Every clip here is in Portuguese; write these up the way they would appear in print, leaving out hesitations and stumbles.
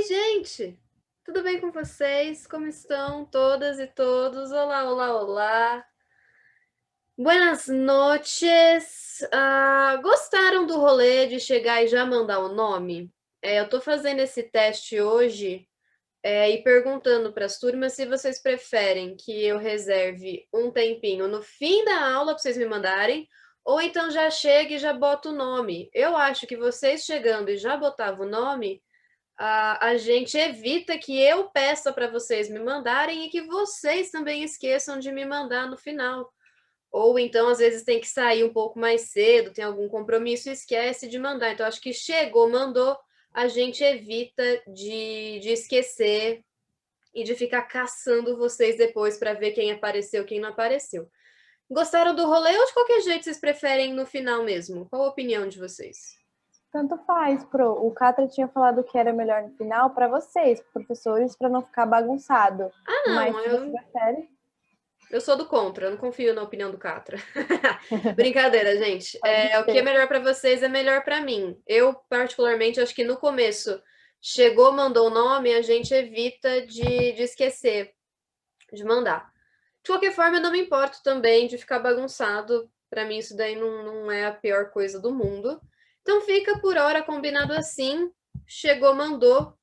Oi, gente! Tudo bem com vocês? Como estão todas e todos? Olá, olá, olá! Buenas noches! Gostaram do rolê de chegar e já mandar o nome? Eu tô fazendo esse teste hoje, e perguntando para as turmas se vocês preferem que eu reserve um tempinho no fim da aula para vocês me mandarem, ou então já chegue e já bota o nome. Eu acho que vocês chegando e já botava o nome, a gente evita que eu peça para vocês me mandarem e que vocês também esqueçam de me mandar no final. Ou então, às vezes, tem que sair um pouco mais cedo, tem algum compromisso e esquece de mandar. Então, acho que chegou, mandou, a gente evita de esquecer e de ficar caçando vocês depois para ver quem apareceu, quem não apareceu. Gostaram do rolê ou de qualquer jeito vocês preferem no final mesmo? Qual a opinião de vocês? Tanto faz, Pro. O Catra tinha falado que era melhor no final para vocês, professores, para não ficar bagunçado. Mas Não, se você prefere, eu sou do contra, eu não confio na opinião do Catra. Brincadeira, gente. pode O que é ser. melhor para vocês é melhor para mim. Eu, particularmente, acho que no começo chegou, mandou o nome, a gente evita de esquecer de mandar. De qualquer forma, eu não me importo também de ficar bagunçado. Para mim, isso daí não é a pior coisa do mundo. Então, fica por hora combinado assim. Chegou, mandou.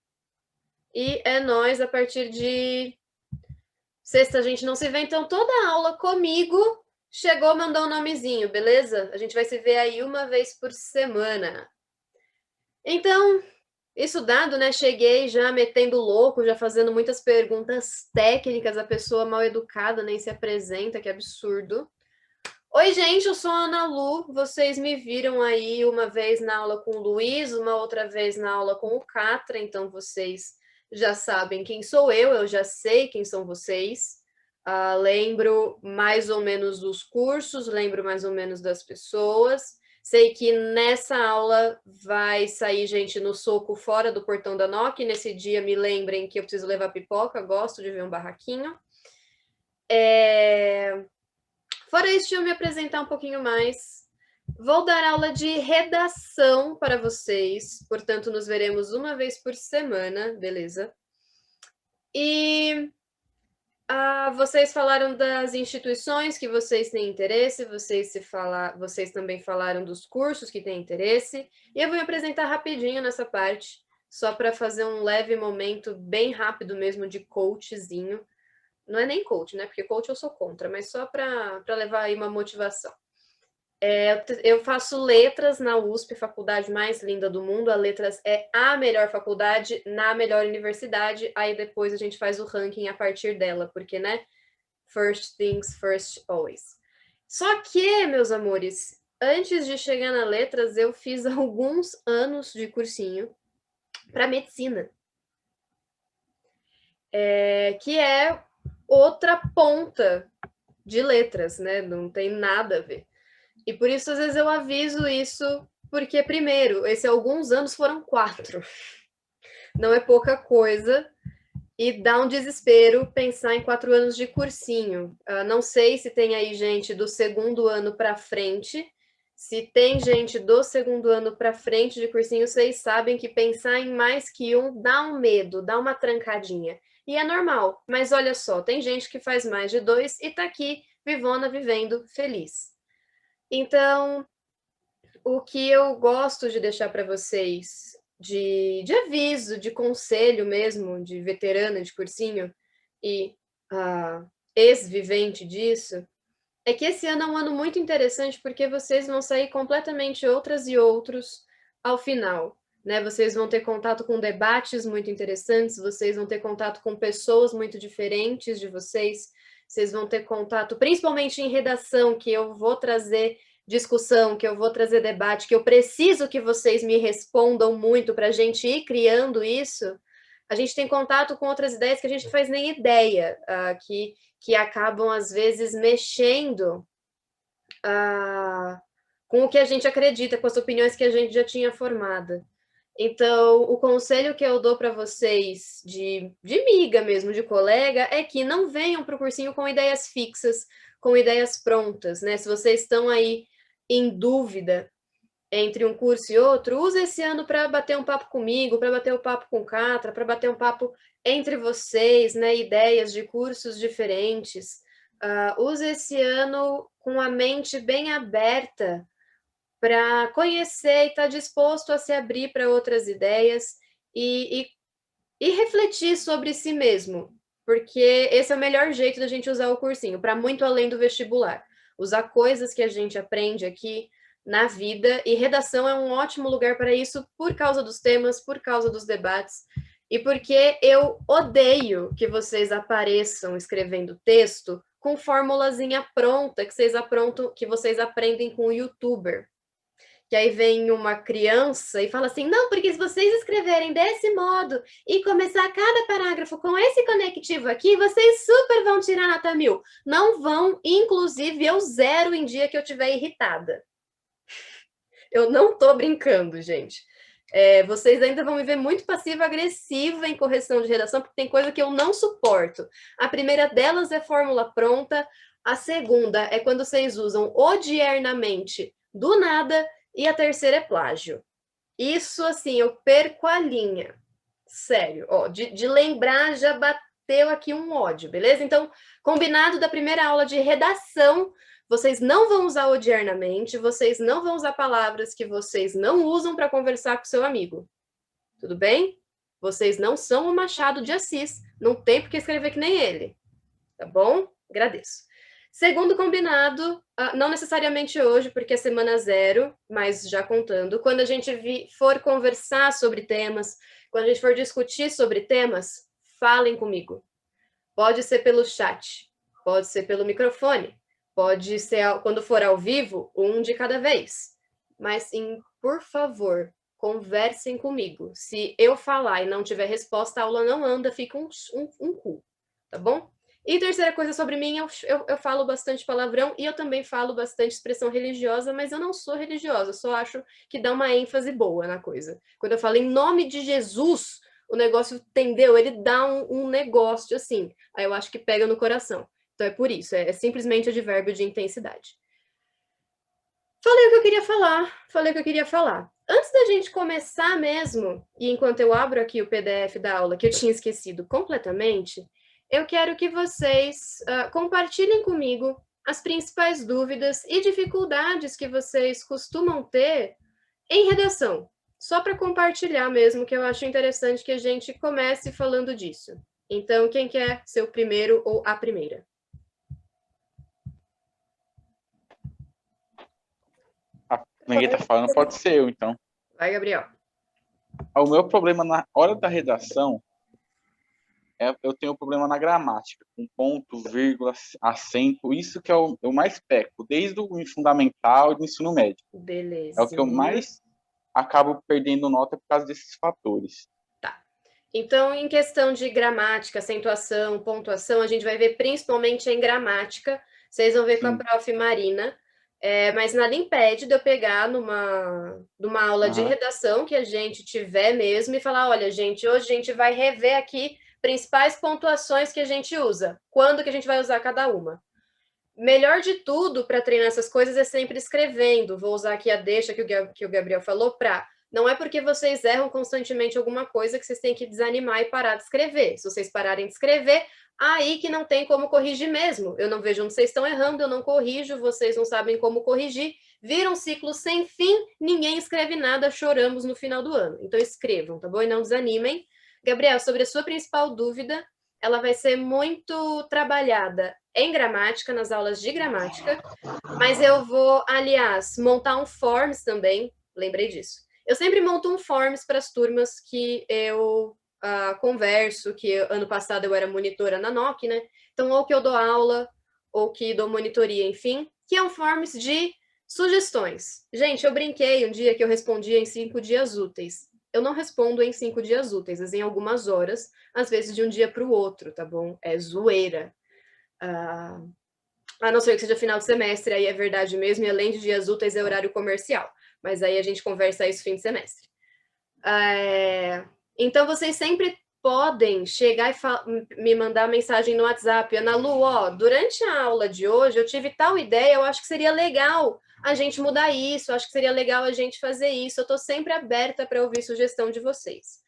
E é nós a partir de sexta a gente não se vê, então toda aula comigo chegou, mandou um nomezinho, beleza? A gente vai se ver aí uma vez por semana. Então, isso dado, né? Cheguei já metendo louco, já fazendo muitas perguntas técnicas, a pessoa mal educada nem se apresenta, que absurdo. Oi, gente, eu sou a Ana Lu. Vocês me viram aí uma vez na aula com o Luiz, uma outra vez na aula com o Catra, então vocês já sabem quem sou eu já sei quem são vocês. Lembro mais ou menos dos cursos, lembro mais ou menos das pessoas. Sei que nessa aula vai sair gente no soco fora do portão da NOC. Nesse dia, me lembrem que eu preciso levar pipoca, gosto de ver um barraquinho. Fora isso, deixa eu me apresentar um pouquinho mais. Vou dar aula de redação para vocês, portanto, nos veremos uma vez por semana, beleza? E vocês falaram das instituições que vocês têm interesse, vocês também falaram dos cursos que têm interesse, e eu vou me apresentar rapidinho nessa parte, só para fazer um leve momento bem rápido mesmo de coachzinho. Não é nem coach, né? Porque coach eu sou contra, mas só para levar aí uma motivação. Eu faço letras na USP, faculdade mais linda do mundo. A Letras é a melhor faculdade na melhor universidade. Aí depois a gente faz o ranking a partir dela, porque, né? First things first, always. Só que, meus amores, antes de chegar na Letras, eu fiz alguns anos de cursinho para medicina, que é outra ponta de letras, né? Não tem nada a ver. E por isso, às vezes, eu aviso isso, porque, primeiro, esses alguns anos foram 4. Não é pouca coisa. E dá um desespero pensar em 4 anos de cursinho. Não sei se tem aí gente do segundo ano para frente. Se tem gente do segundo ano para frente de cursinho, vocês sabem que pensar em mais que um dá um medo, dá uma trancadinha. E é normal, mas olha só, tem gente que faz mais de 2 e tá aqui, vivona, vivendo, feliz. Então, o que eu gosto de deixar para vocês, de aviso, de conselho mesmo, de veterana de cursinho e ex-vivente disso, é que esse ano é um ano muito interessante porque vocês vão sair completamente outras e outros ao final. Né? Vocês vão ter contato com debates muito interessantes, vocês vão ter contato com pessoas muito diferentes de vocês vão ter contato, principalmente em redação, que eu vou trazer discussão, que eu vou trazer debate, que eu preciso que vocês me respondam muito para a gente ir criando isso. A gente tem contato com outras ideias que a gente não faz nem ideia, que acabam, às vezes, mexendo com o que a gente acredita, com as opiniões que a gente já tinha formada. Então, o conselho que eu dou para vocês, de miga mesmo, de colega, é que não venham para o cursinho com ideias fixas, com ideias prontas, né? Se vocês estão aí em dúvida, entre um curso e outro, usa esse ano para bater um papo comigo, para bater um papo com o Catra, para bater um papo entre vocês, né? Ideias de cursos diferentes. Usa esse ano com a mente bem aberta para conhecer e estar disposto a se abrir para outras ideias e refletir sobre si mesmo, porque esse é o melhor jeito da gente usar o cursinho, para muito além do vestibular. Usar coisas que a gente aprende aqui na vida, e redação é um ótimo lugar para isso por causa dos temas, por causa dos debates, e porque eu odeio que vocês apareçam escrevendo texto com formulazinha pronta que vocês aprendem com o youtuber. Que aí vem uma criança e fala assim, não, porque se vocês escreverem desse modo e começar cada parágrafo com esse conectivo aqui, vocês super vão tirar nota 1000. Não vão, inclusive eu zero em dia que eu estiver irritada. Eu não tô brincando, gente. Vocês ainda vão me ver muito passiva-agressiva em correção de redação, porque tem coisa que eu não suporto. A primeira delas é fórmula pronta, a segunda é quando vocês usam odiernamente do nada, e a terceira é plágio. Isso, assim, eu perco a linha. Sério, ó, de lembrar já bateu aqui um ódio, beleza? Então, combinado da primeira aula de redação, vocês não vão usar odiernamente, vocês não vão usar palavras que vocês não usam para conversar com seu amigo. Tudo bem? Vocês não são o Machado de Assis, não tem por que escrever que nem ele. Tá bom? Agradeço. Segundo combinado, não necessariamente hoje, porque é semana 0, mas já contando, quando a gente for conversar sobre temas, quando a gente for discutir sobre temas, falem comigo. Pode ser pelo chat, pode ser pelo microfone, pode ser, quando for ao vivo, um de cada vez. Mas, por favor, conversem comigo. Se eu falar e não tiver resposta, a aula não anda, fica um cu, tá bom? E terceira coisa sobre mim, eu falo bastante palavrão e eu também falo bastante expressão religiosa, mas eu não sou religiosa, só acho que dá uma ênfase boa na coisa. Quando eu falo em nome de Jesus, o negócio, entendeu? Ele dá um negócio assim, aí eu acho que pega no coração. Então é por isso, é simplesmente advérbio de intensidade. Falei o que eu queria falar. Antes da gente começar mesmo, e enquanto eu abro aqui o PDF da aula, que eu tinha esquecido completamente, eu quero que vocês compartilhem comigo as principais dúvidas e dificuldades que vocês costumam ter em redação. Só para compartilhar mesmo, que eu acho interessante que a gente comece falando disso. Então, quem quer ser o primeiro ou a primeira? Ninguém tá falando, pode ser eu, então. Vai, Gabriel. O meu problema na hora da redação eu tenho problema na gramática, com ponto, vírgula, acento, isso que eu mais peco, desde o fundamental e do ensino médio. Beleza. É o que eu mais acabo perdendo nota por causa desses fatores. Tá. Então, em questão de gramática, acentuação, pontuação, a gente vai ver principalmente em gramática. Vocês vão ver com a prof. Marina. Mas nada impede de eu pegar numa aula de redação que a gente tiver mesmo e falar, olha, gente, hoje a gente vai rever aqui principais pontuações que a gente usa, quando que a gente vai usar cada uma. Melhor de tudo para treinar essas coisas é sempre escrevendo. Vou usar aqui a deixa que o Gabriel falou não é porque vocês erram constantemente alguma coisa que vocês têm que desanimar e parar de escrever. Se vocês pararem de escrever, aí que não tem como corrigir mesmo. Eu não vejo onde vocês estão errando, eu não corrijo, vocês não sabem como corrigir. Vira um ciclo sem fim, ninguém escreve nada, choramos no final do ano. Então escrevam, tá bom? E não desanimem. Gabriel, sobre a sua principal dúvida, ela vai ser muito trabalhada em gramática, nas aulas de gramática, mas eu vou, aliás, montar um forms também, lembrei disso. Eu sempre monto um forms para as turmas que eu converso, que ano passado eu era monitora na NOC, né? Então, ou que eu dou aula, ou que dou monitoria, enfim, que é um forms de sugestões. Gente, eu brinquei um dia que eu respondia em 5 dias úteis. Eu não respondo em 5 dias úteis, mas em algumas horas, às vezes de um dia para o outro, tá bom? É zoeira. A não ser que seja final de semestre, aí é verdade mesmo, e além de dias úteis é horário comercial. Mas aí a gente conversa isso fim de semestre. Então, vocês sempre podem chegar e me mandar mensagem no WhatsApp. Ana Lu, durante a aula de hoje eu tive tal ideia, eu acho que seria legal a gente mudar isso, acho que seria legal a gente fazer isso. Eu estou sempre aberta para ouvir sugestão de vocês.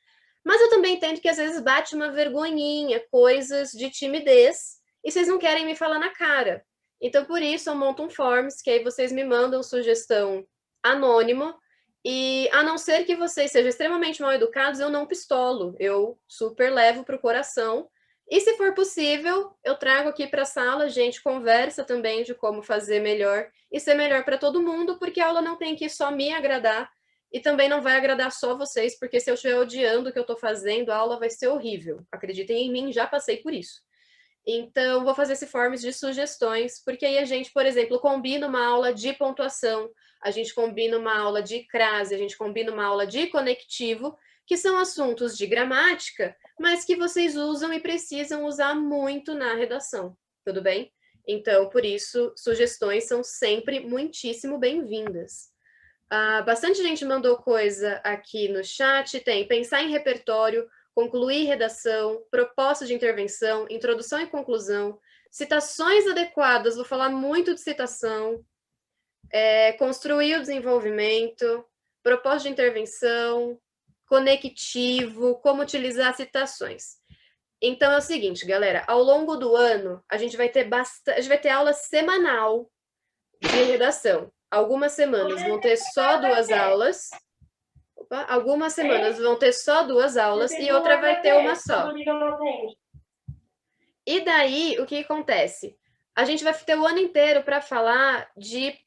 Mas eu também entendo que às vezes bate uma vergonhinha, coisas de timidez, e vocês não querem me falar na cara. Então, por isso, eu monto um Forms, que aí vocês me mandam sugestão anônimo, e a não ser que vocês sejam extremamente mal educados, eu não pistolo, eu super levo para o coração. E se for possível, eu trago aqui para a sala, a gente conversa também de como fazer melhor e ser melhor para todo mundo, porque a aula não tem que só me agradar e também não vai agradar só vocês, porque se eu estiver odiando o que eu estou fazendo, a aula vai ser horrível. Acreditem em mim, já passei por isso. Então, vou fazer esse forms de sugestões, porque aí a gente, por exemplo, combina uma aula de pontuação, a gente combina uma aula de crase, a gente combina uma aula de conectivo, que são assuntos de gramática, mas que vocês usam e precisam usar muito na redação, tudo bem? Então, por isso, sugestões são sempre muitíssimo bem-vindas. Bastante gente mandou coisa aqui no chat, tem pensar em repertório, concluir redação, proposta de intervenção, introdução e conclusão, citações adequadas, vou falar muito de citação, construir o desenvolvimento, proposta de intervenção, conectivo, como utilizar citações. Então é o seguinte, galera, ao longo do ano, a gente vai ter aula semanal de redação. Algumas semanas vão ter só 2 aulas. Algumas semanas vão ter só 2 aulas e outra vai ter uma só. E daí, o que acontece? A gente vai ter o ano inteiro para falar de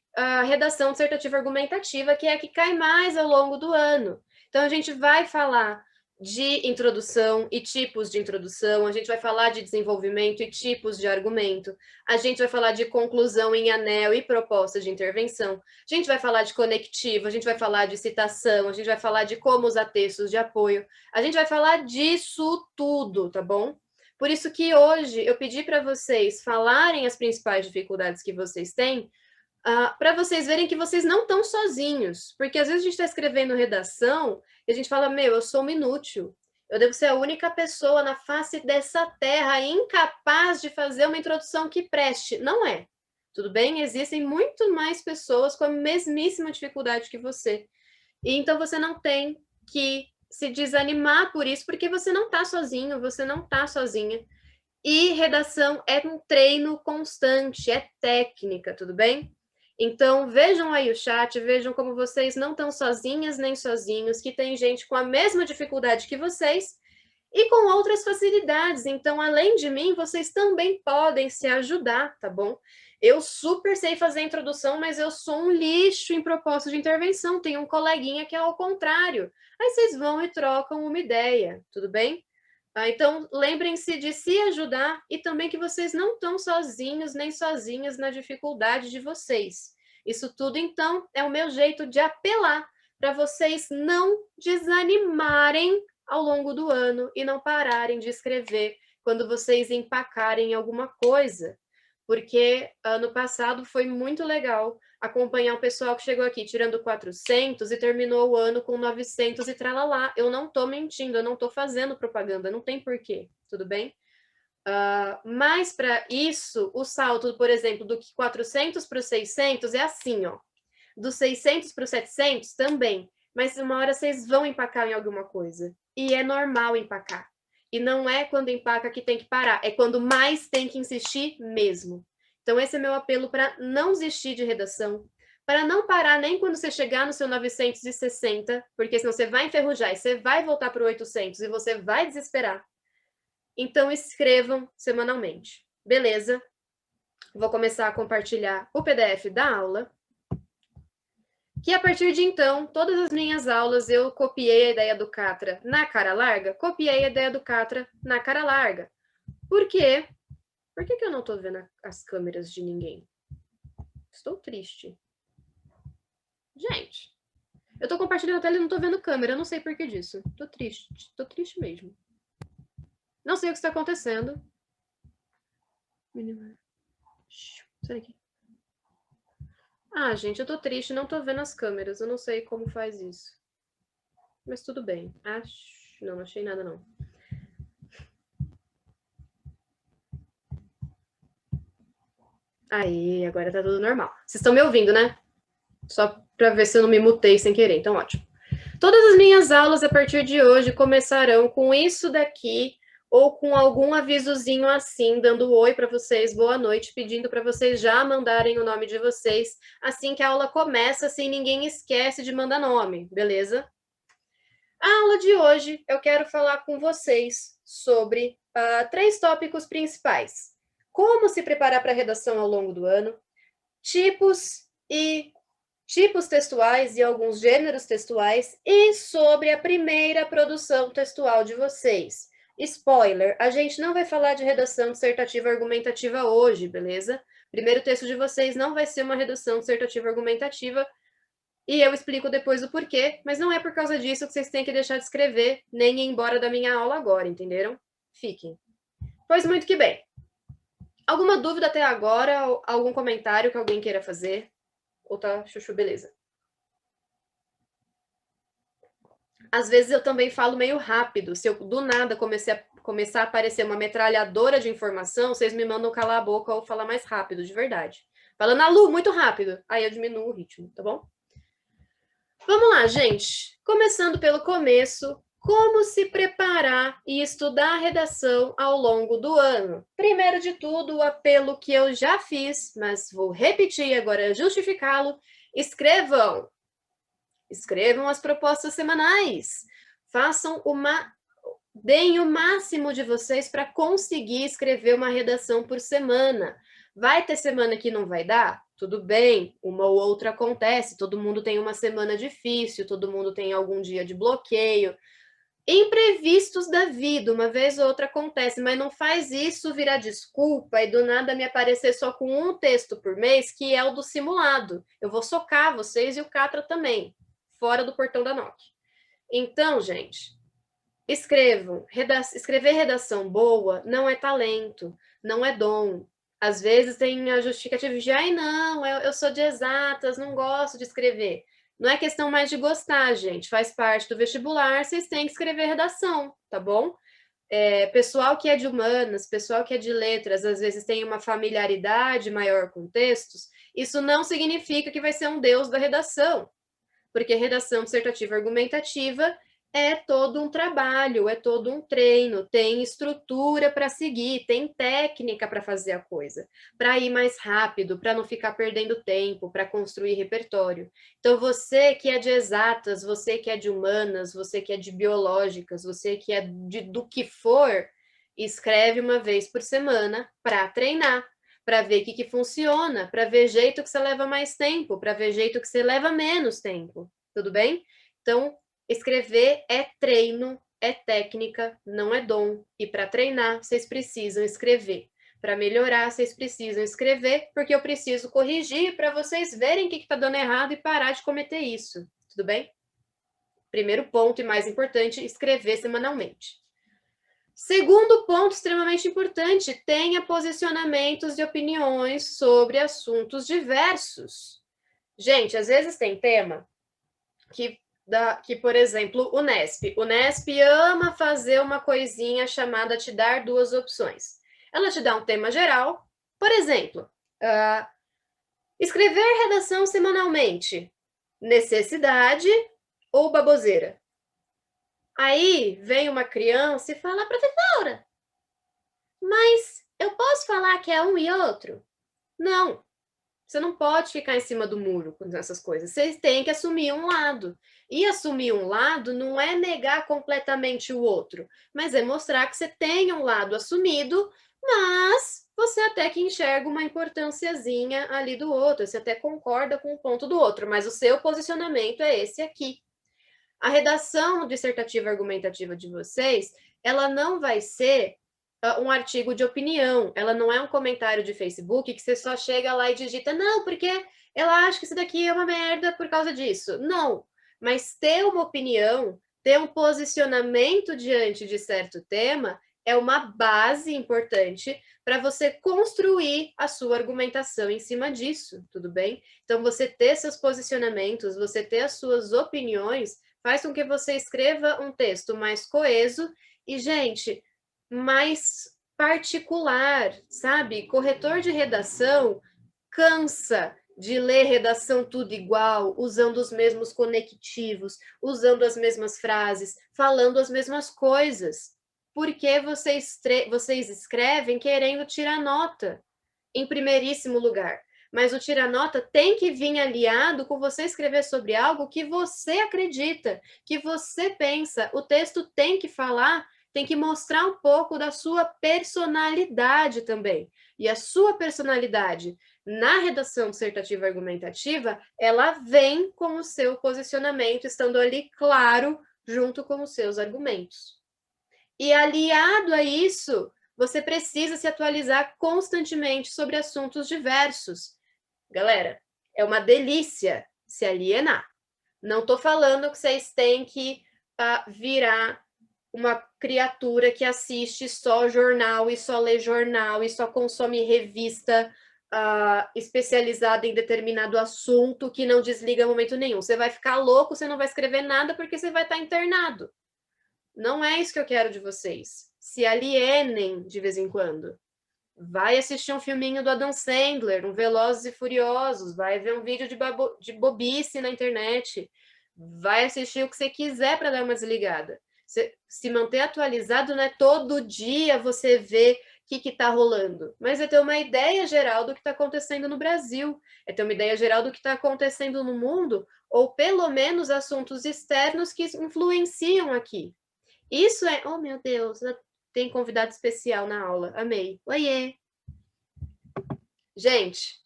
redação dissertativa argumentativa, que é a que cai mais ao longo do ano. Então, a gente vai falar de introdução e tipos de introdução, a gente vai falar de desenvolvimento e tipos de argumento, a gente vai falar de conclusão em anel e propostas de intervenção, a gente vai falar de conectivo, a gente vai falar de citação, a gente vai falar de como usar textos de apoio, a gente vai falar disso tudo, tá bom? Por isso que hoje eu pedi para vocês falarem as principais dificuldades que vocês têm, para vocês verem que vocês não estão sozinhos. Porque às vezes a gente está escrevendo redação e a gente fala, meu, eu sou um inútil. Eu devo ser a única pessoa na face dessa terra incapaz de fazer uma introdução que preste. Não é. Tudo bem? Existem muito mais pessoas com a mesmíssima dificuldade que você. E então você não tem que se desanimar por isso, porque você não está sozinho, você não está sozinha. E redação é um treino constante, é técnica, tudo bem? Então, vejam aí o chat, vejam como vocês não estão sozinhas nem sozinhos, que tem gente com a mesma dificuldade que vocês e com outras facilidades. Então, além de mim, vocês também podem se ajudar, tá bom? Eu super sei fazer introdução, mas eu sou um lixo em proposta de intervenção. Tem um coleguinha que é ao contrário. Aí vocês vão e trocam uma ideia, tudo bem? Então, lembrem-se de se ajudar e também que vocês não estão sozinhos nem sozinhas na dificuldade de vocês. Isso tudo, então, é o meu jeito de apelar para vocês não desanimarem ao longo do ano e não pararem de escrever quando vocês empacarem alguma coisa. Porque ano passado foi muito legal acompanhar o pessoal que chegou aqui tirando 400 e terminou o ano com 900 e tralalá. Eu não estou mentindo, eu não estou fazendo propaganda, não tem porquê, tudo bem? Mas para isso, o salto, por exemplo, do 400 para os 600 é assim, ó. Do 600 para os 700 também. Mas uma hora vocês vão empacar em alguma coisa. E é normal empacar. E não é quando empaca que tem que parar, é quando mais tem que insistir mesmo. Então, esse é meu apelo para não desistir de redação, para não parar nem quando você chegar no seu 960, porque senão você vai enferrujar e você vai voltar para o 800 e você vai desesperar. Então, escrevam semanalmente. Beleza? Vou começar a compartilhar o PDF da aula. Que a partir de então, todas as minhas aulas eu copiei a ideia do Catra na cara larga, copiei a ideia do Catra na cara larga. Por quê? Por que eu não estou vendo as câmeras de ninguém? Estou triste. Gente, eu estou compartilhando a tela e não estou vendo câmera, eu não sei por que disso. Estou triste mesmo. Não sei o que está acontecendo. Sai aqui. Gente, eu tô triste, não tô vendo as câmeras. Eu não sei como faz isso. Mas tudo bem. Não achei nada, não. Aí, agora tá tudo normal. Vocês estão me ouvindo, né? Só para ver se eu não me mutei sem querer, então ótimo. Todas as minhas aulas a partir de hoje começarão com isso daqui ou com algum avisozinho assim, dando oi para vocês, boa noite, pedindo para vocês já mandarem o nome de vocês assim que a aula começa, assim ninguém esquece de mandar nome, beleza? A aula de hoje eu quero falar com vocês sobre 3 tópicos principais. Como se preparar para a redação ao longo do ano, tipos textuais e alguns gêneros textuais e sobre a primeira produção textual de vocês. Spoiler, a gente não vai falar de redação dissertativa argumentativa hoje, beleza? Primeiro texto de vocês não vai ser uma redação dissertativa argumentativa e eu explico depois o porquê, mas não é por causa disso que vocês têm que deixar de escrever, nem ir embora da minha aula agora, entenderam? Fiquem. Pois muito que bem. Alguma dúvida até agora? Algum comentário que alguém queira fazer? Ou tá chuchu, beleza? Às vezes eu também falo meio rápido. Se eu do nada começar a aparecer uma metralhadora de informação, vocês me mandam calar a boca ou falar mais rápido, de verdade. Falando a Lu, muito rápido. Aí eu diminuo o ritmo, tá bom? Vamos lá, gente. Começando pelo começo, como se preparar e estudar a redação ao longo do ano? Primeiro de tudo, o apelo que eu já fiz, mas vou repetir agora, justificá-lo. Escrevam as propostas semanais. Deem o máximo de vocês para conseguir escrever uma redação por semana. Vai ter semana que não vai dar? Tudo bem, uma ou outra acontece, todo mundo tem uma semana difícil, todo mundo tem algum dia de bloqueio. Imprevistos da vida, uma vez ou outra acontece, mas não faz isso virar desculpa e do nada me aparecer só com um texto por mês, que é o do simulado. Eu vou socar vocês e o Catra também, fora do portão da NOC. Então, gente, escrever redação boa não é talento, não é dom. Às vezes tem a justificativa de, ai não, eu sou de exatas, não gosto de escrever. Não é questão mais de gostar, gente, faz parte do vestibular, vocês têm que escrever redação, tá bom? Pessoal que é de humanas, pessoal que é de letras, às vezes tem uma familiaridade maior com textos, isso não significa que vai ser um deus da redação, porque redação dissertativa argumentativa é todo um trabalho, é todo um treino, tem estrutura para seguir, tem técnica para fazer a coisa, para ir mais rápido, para não ficar perdendo tempo, para construir repertório. Então, você que é de exatas, você que é de humanas, você que é de biológicas, você que é do que for, escreve uma vez por semana para treinar, para ver o que funciona, para ver jeito que você leva mais tempo, para ver jeito que você leva menos tempo, tudo bem? Então, escrever é treino, é técnica, não é dom. E para treinar, vocês precisam escrever. Para melhorar, vocês precisam escrever, porque eu preciso corrigir para vocês verem o que está dando errado e parar de cometer isso, tudo bem? Primeiro ponto e mais importante, escrever semanalmente. Segundo ponto extremamente importante, tenha posicionamentos e opiniões sobre assuntos diversos. Gente, às vezes tem tema que, por exemplo, o Nesp ama fazer uma coisinha chamada te dar duas opções. Ela te dá um tema geral, por exemplo, escrever redação semanalmente, necessidade ou baboseira? Aí vem uma criança e fala, professora, mas eu posso falar que é um e outro? Não, você não pode ficar em cima do muro com essas coisas. Você tem que assumir um lado. E assumir um lado não é negar completamente o outro, mas é mostrar que você tem um lado assumido, mas você até que enxerga uma importânciazinha ali do outro, você até concorda com o ponto do outro, mas o seu posicionamento é esse aqui. A redação dissertativa argumentativa de vocês, ela não vai ser um artigo de opinião, ela não é um comentário de Facebook que você só chega lá e digita, não, porque ela acha que isso daqui é uma merda por causa disso. Não, mas ter uma opinião, ter um posicionamento diante de certo tema é uma base importante para você construir a sua argumentação em cima disso, tudo bem? Então, você ter seus posicionamentos, você ter as suas opiniões, faz com que você escreva um texto mais coeso e, gente, mais particular, sabe? Corretor de redação cansa, de ler redação tudo igual, usando os mesmos conectivos, usando as mesmas frases, falando as mesmas coisas. Porque vocês escrevem querendo tirar nota, em primeiríssimo lugar. Mas o tirar-nota tem que vir aliado com você escrever sobre algo que você acredita, que você pensa. O texto tem que falar, tem que mostrar um pouco da sua personalidade também. E a sua personalidade na redação dissertativa argumentativa, ela vem com o seu posicionamento, estando ali claro, junto com os seus argumentos. E aliado a isso, você precisa se atualizar constantemente sobre assuntos diversos. Galera, é uma delícia se alienar. Não estou falando que vocês têm que virar uma criatura que assiste só jornal e só lê jornal e só consome revista especializada em determinado assunto que não desliga em momento nenhum. Você vai ficar louco, você não vai escrever nada porque você vai estar internado. Não é isso que eu quero de vocês. Se alienem de vez em quando. Vai assistir um filminho do Adam Sandler, um Velozes e Furiosos, vai ver um vídeo de bobice na internet, vai assistir o que você quiser para dar uma desligada. Se manter atualizado, não é todo dia você vê o que está rolando, mas é ter uma ideia geral do que está acontecendo no Brasil, é ter uma ideia geral do que está acontecendo no mundo, ou pelo menos assuntos externos que influenciam aqui. Isso é... Oh, meu Deus, tem convidado especial na aula. Amei. Oiê! Gente,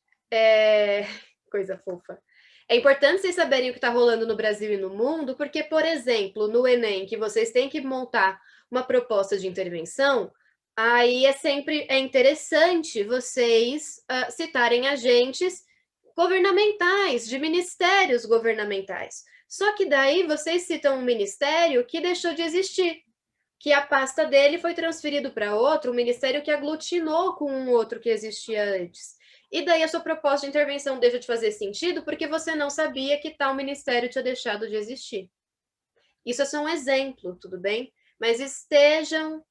coisa fofa. É importante vocês saberem o que está rolando no Brasil e no mundo, porque, por exemplo, no Enem, que vocês têm que montar uma proposta de intervenção, aí é interessante vocês citarem agentes governamentais, de ministérios governamentais. Só que daí vocês citam um ministério que deixou de existir, que a pasta dele foi transferido para outro, um ministério que aglutinou com um outro que existia antes. E daí a sua proposta de intervenção deixa de fazer sentido porque você não sabia que tal ministério tinha deixado de existir. Isso é só um exemplo, tudo bem? Mas estejam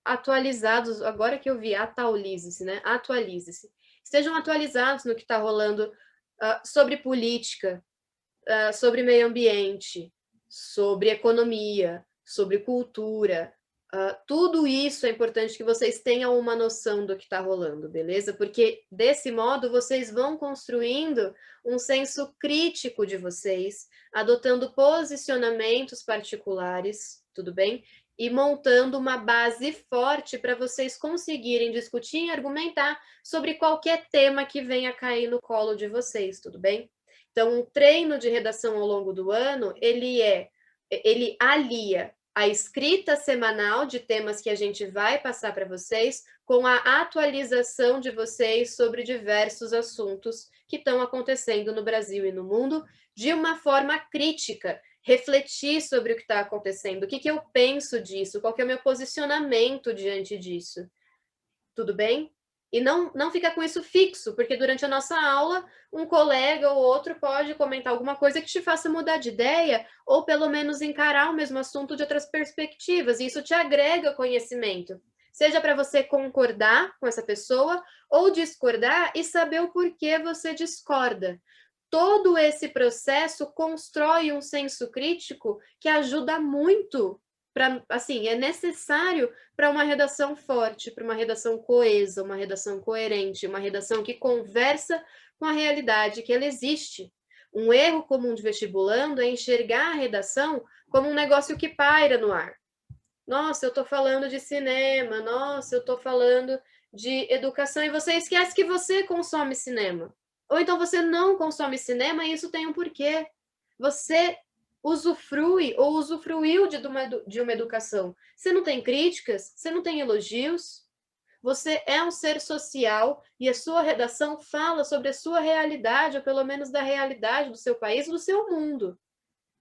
atualizados, agora que eu vi, atualize-se, né? Atualize-se. Estejam atualizados no que está rolando sobre política, sobre meio ambiente, sobre economia, sobre cultura. Tudo isso é importante que vocês tenham uma noção do que está rolando, beleza? Porque desse modo vocês vão construindo um senso crítico de vocês, adotando posicionamentos particulares, tudo bem? E montando uma base forte para vocês conseguirem discutir e argumentar sobre qualquer tema que venha cair no colo de vocês, tudo bem? Então, um treino de redação ao longo do ano, ele alia a escrita semanal de temas que a gente vai passar para vocês com a atualização de vocês sobre diversos assuntos que estão acontecendo no Brasil e no mundo de uma forma crítica, refletir sobre o que está acontecendo, o que eu penso disso, qual que é o meu posicionamento diante disso. Tudo bem? E não fica com isso fixo, porque durante a nossa aula, um colega ou outro pode comentar alguma coisa que te faça mudar de ideia, ou pelo menos encarar o mesmo assunto de outras perspectivas, e isso te agrega conhecimento. Seja para você concordar com essa pessoa, ou discordar e saber o porquê você discorda. Todo esse processo constrói um senso crítico que ajuda muito assim, é necessário para uma redação forte, para uma redação coesa, uma redação coerente, uma redação que conversa com a realidade, que ela existe. Um erro comum de vestibulando é enxergar a redação como um negócio que paira no ar. Nossa, eu estou falando de cinema, nossa, eu estou falando de educação, e você esquece que você consome cinema. Ou então você não consome cinema e isso tem um porquê. Você usufrui ou usufruiu de uma educação. Você não tem críticas, você não tem elogios, você é um ser social e a sua redação fala sobre a sua realidade, ou pelo menos da realidade do seu país, do seu mundo.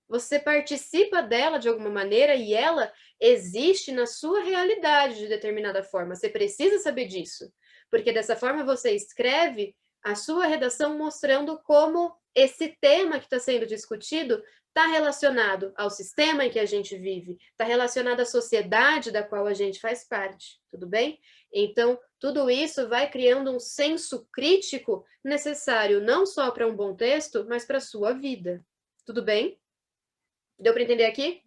Você participa dela de alguma maneira e ela existe na sua realidade de determinada forma. Você precisa saber disso, porque dessa forma você escreve a sua redação mostrando como esse tema que está sendo discutido está relacionado ao sistema em que a gente vive, está relacionado à sociedade da qual a gente faz parte, tudo bem? Então, Tudo isso vai criando um senso crítico necessário não só para um bom texto, mas para a sua vida. Tudo bem? Deu para entender aqui?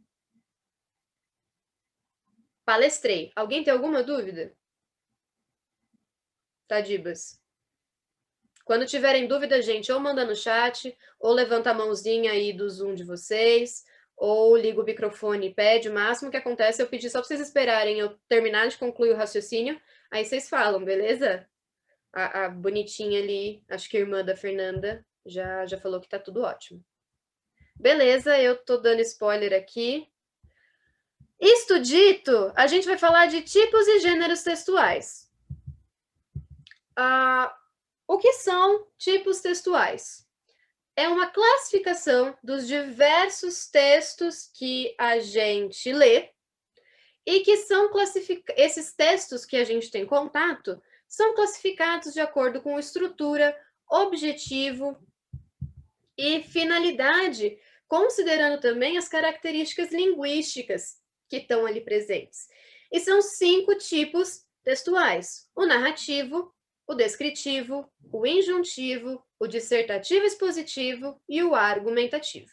Palestrei. Alguém tem alguma dúvida? Tadibas. Quando tiverem dúvida, gente, ou manda no chat, ou levanta a mãozinha aí do Zoom de vocês, ou liga o microfone e pede. O máximo que acontece é eu pedir só para vocês esperarem eu terminar de concluir o raciocínio, aí vocês falam, beleza? A bonitinha ali, acho que a irmã da Fernanda, já falou que tá tudo ótimo. Beleza, eu tô dando spoiler aqui. Isto dito, a gente vai falar de tipos e gêneros textuais. O que são tipos textuais? É uma classificação dos diversos textos que a gente lê e que são esses textos que a gente tem contato são classificados de acordo com estrutura, objetivo e finalidade, considerando também as características linguísticas que estão ali presentes. E são 5 tipos textuais: o narrativo, o descritivo, o injuntivo, o dissertativo expositivo e o argumentativo.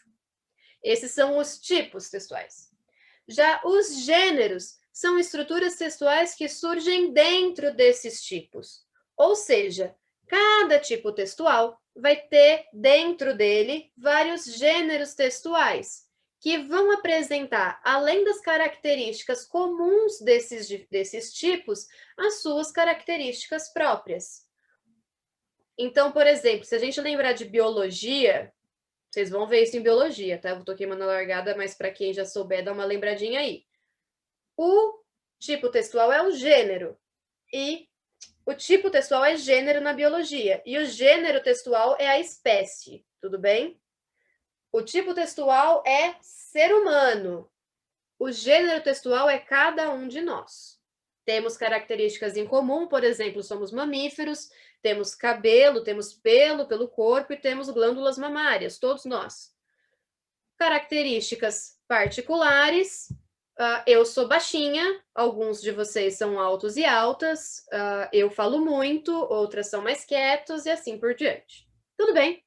Esses são os tipos textuais. Já os gêneros são estruturas textuais que surgem dentro desses tipos. Ou seja, cada tipo textual vai ter dentro dele vários gêneros textuais que vão apresentar, além das características comuns desses tipos, as suas características próprias. Então, por exemplo, se a gente lembrar de biologia, vocês vão ver isso em biologia, tá? Eu tô queimando a largada, mas para quem já souber, dá uma lembradinha aí. O tipo textual é o gênero, e o tipo textual é gênero na biologia, e o gênero textual é a espécie, tudo bem? O tipo textual é ser humano. O gênero textual é cada um de nós. Temos características em comum, por exemplo, somos mamíferos, temos cabelo, temos pelo pelo corpo e temos glândulas mamárias, todos nós. Características particulares, eu sou baixinha, alguns de vocês são altos e altas, eu falo muito, outras são mais quietos e assim por diante. Tudo bem?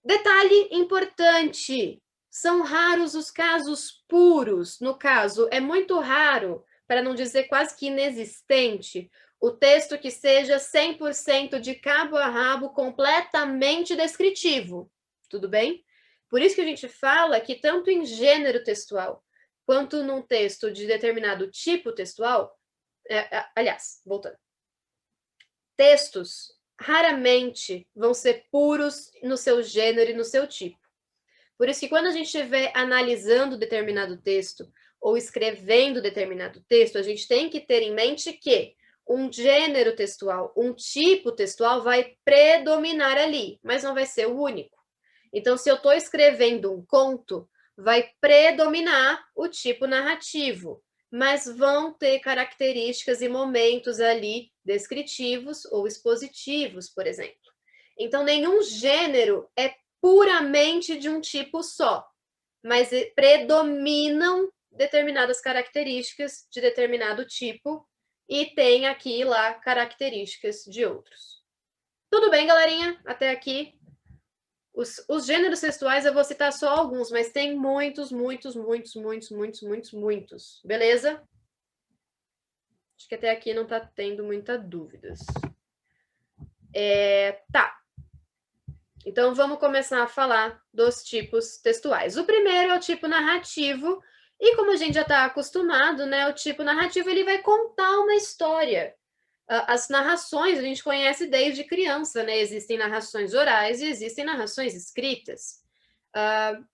Detalhe importante, são raros os casos puros. No caso, é muito raro, para não dizer quase que inexistente, o texto que seja 100% de cabo a rabo, completamente descritivo. Tudo bem? Por isso que a gente fala que tanto em gênero textual, quanto num texto de determinado tipo textual, aliás, voltando, textos raramente vão ser puros no seu gênero e no seu tipo. Por isso que quando a gente estiver analisando determinado texto ou escrevendo determinado texto, a gente tem que ter em mente que um gênero textual, um tipo textual vai predominar ali, mas não vai ser o único. Então, se eu estou escrevendo um conto, vai predominar o tipo narrativo, mas vão ter características e momentos ali descritivos ou expositivos, por exemplo. Então, nenhum gênero é puramente de um tipo só, mas predominam determinadas características de determinado tipo e tem aqui e lá características de outros. Tudo bem, galerinha? Até aqui. Os gêneros textuais eu vou citar só alguns, mas tem muitos. Beleza? Acho que até aqui não está tendo muitas dúvidas. Tá. Então, vamos começar a falar dos tipos textuais. O primeiro é o tipo narrativo, e como a gente já está acostumado, né, o tipo narrativo ele vai contar uma história. As narrações a gente conhece desde criança, né? Existem narrações orais e existem narrações escritas.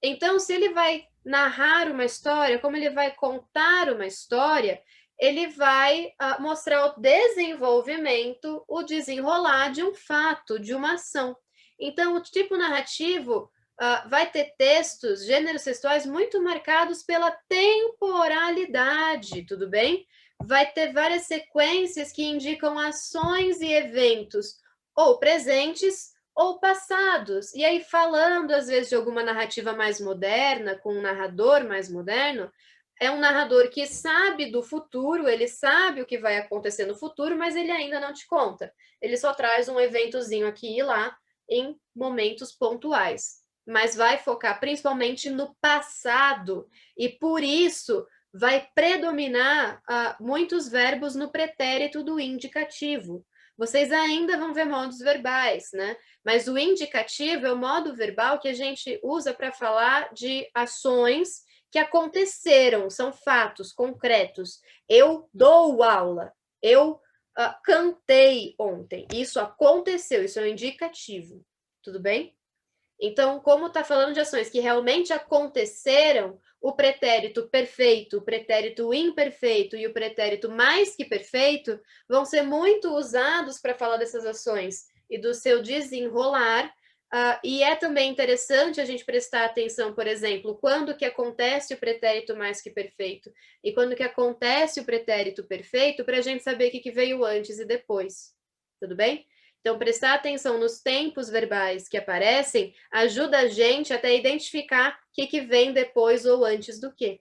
Então, se ele vai narrar uma história, como ele vai contar uma história, ele vai mostrar o desenvolvimento, o desenrolar de um fato, de uma ação. Então, o tipo narrativo vai ter textos, gêneros textuais muito marcados pela temporalidade, tudo bem? Vai ter várias sequências que indicam ações e eventos ou presentes ou passados. E aí, falando, às vezes, de alguma narrativa mais moderna, com um narrador mais moderno, é um narrador que sabe do futuro, ele sabe o que vai acontecer no futuro, mas ele ainda não te conta. Ele só traz um eventozinho aqui e lá em momentos pontuais, mas vai focar principalmente no passado, e por isso vai predominar muitos verbos no pretérito do indicativo. Vocês ainda vão ver modos verbais, né? Mas o indicativo é o modo verbal que a gente usa para falar de ações que aconteceram, são fatos concretos. Eu dou aula, eu cantei ontem. Isso aconteceu, isso é um indicativo. Tudo bem? Então, como está falando de ações que realmente aconteceram, o pretérito perfeito, o pretérito imperfeito e o pretérito mais que perfeito vão ser muito usados para falar dessas ações e do seu desenrolar. E é também interessante a gente prestar atenção, por exemplo, quando que acontece o pretérito mais que perfeito e quando que acontece o pretérito perfeito, para a gente saber o que veio antes e depois. Tudo bem? Então, prestar atenção nos tempos verbais que aparecem ajuda a gente até identificar o que vem depois ou antes do quê.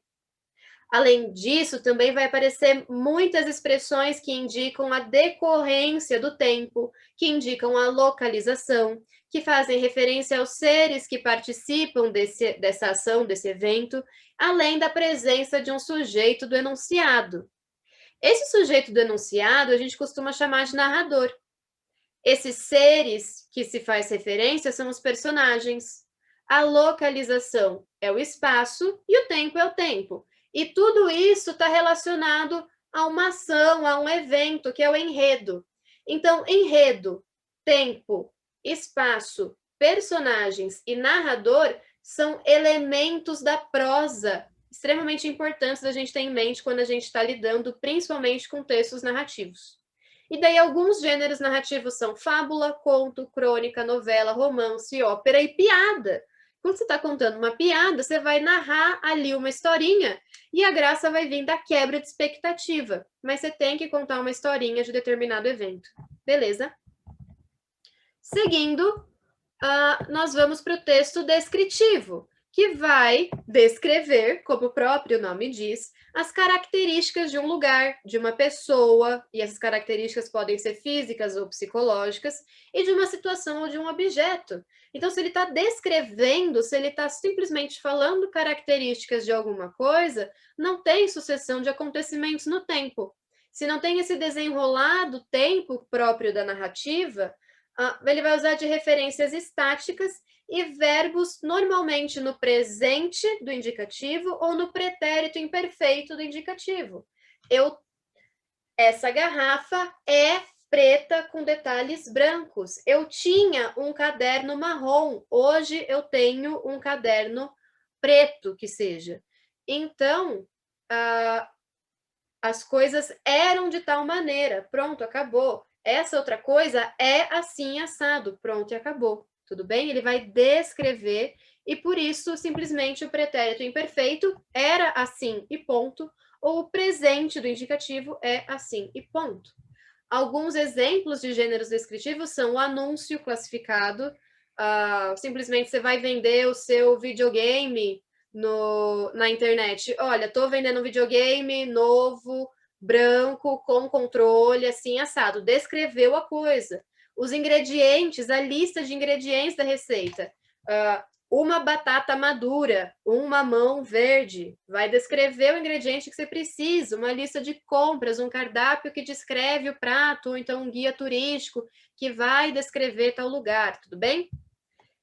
Além disso, também vai aparecer muitas expressões que indicam a decorrência do tempo, que indicam a localização, que fazem referência aos seres que participam dessa ação, desse evento, além da presença de um sujeito do enunciado. Esse sujeito do enunciado a gente costuma chamar de narrador. Esses seres que se faz referência são os personagens. A localização é o espaço e o tempo é o tempo. E tudo isso está relacionado a uma ação, a um evento, que é o enredo. Então, enredo, tempo, espaço, personagens e narrador são elementos da prosa extremamente importantes da gente ter em mente quando a gente está lidando principalmente com textos narrativos. E daí alguns gêneros narrativos são fábula, conto, crônica, novela, romance, ópera e piada. Quando você está contando uma piada, você vai narrar ali uma historinha e a graça vai vir da quebra de expectativa. Mas você tem que contar uma historinha de determinado evento. Beleza? Seguindo, nós vamos para o texto descritivo, que vai descrever, como o próprio nome diz, as características de um lugar, de uma pessoa, e essas características podem ser físicas ou psicológicas, e de uma situação ou de um objeto. Então, se ele está descrevendo, se ele está simplesmente falando características de alguma coisa, não tem sucessão de acontecimentos no tempo. Se não tem esse desenrolar do tempo próprio da narrativa, ele vai usar de referências estáticas e verbos normalmente no presente do indicativo ou no pretérito imperfeito do indicativo. Essa garrafa é preta com detalhes brancos. Eu tinha um caderno marrom, hoje eu tenho um caderno preto, que seja. Então, as coisas eram de tal maneira, pronto, acabou. Essa outra coisa é assim assado, pronto e acabou. Tudo bem? Ele vai descrever e por isso simplesmente o pretérito imperfeito era assim e ponto, ou o presente do indicativo é assim e ponto. Alguns exemplos de gêneros descritivos são o anúncio classificado, simplesmente você vai vender o seu videogame na internet. Olha, estou vendendo um videogame novo, branco, com controle, assim, assado. Descreveu a coisa. Os ingredientes, a lista de ingredientes da receita. Uma batata madura, um mamão verde. Vai descrever o ingrediente que você precisa, uma lista de compras, um cardápio que descreve o prato, ou então um guia turístico que vai descrever tal lugar, tudo bem?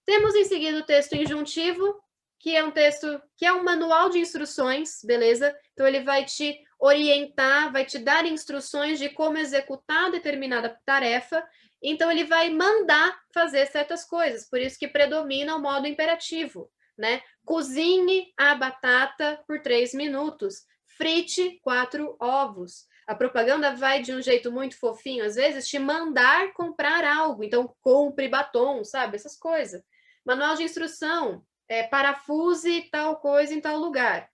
Temos em seguida o texto injuntivo, que é um texto, que é um manual de instruções, beleza? Então, ele vai te orientar, vai te dar instruções de como executar determinada tarefa. Então, ele vai mandar fazer certas coisas, por isso que predomina o modo imperativo, né? Cozinhe a batata por 3 minutos, frite 4 ovos. A propaganda vai de um jeito muito fofinho, às vezes, te mandar comprar algo. Então, compre batom, sabe? Essas coisas. Manual de instrução, parafuse tal coisa em tal lugar.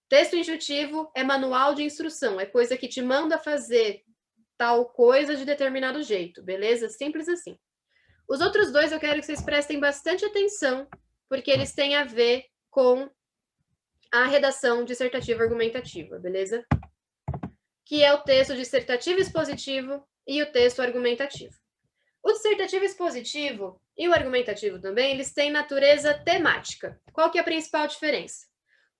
Texto injuntivo é manual de instrução, é coisa que te manda fazer tal coisa de determinado jeito, beleza? Simples assim. Os outros dois eu quero que vocês prestem bastante atenção, porque eles têm a ver com a redação dissertativa argumentativa, beleza? Que é o texto dissertativo expositivo e o texto argumentativo. O dissertativo expositivo e o argumentativo também, eles têm natureza temática. Qual que é a principal diferença?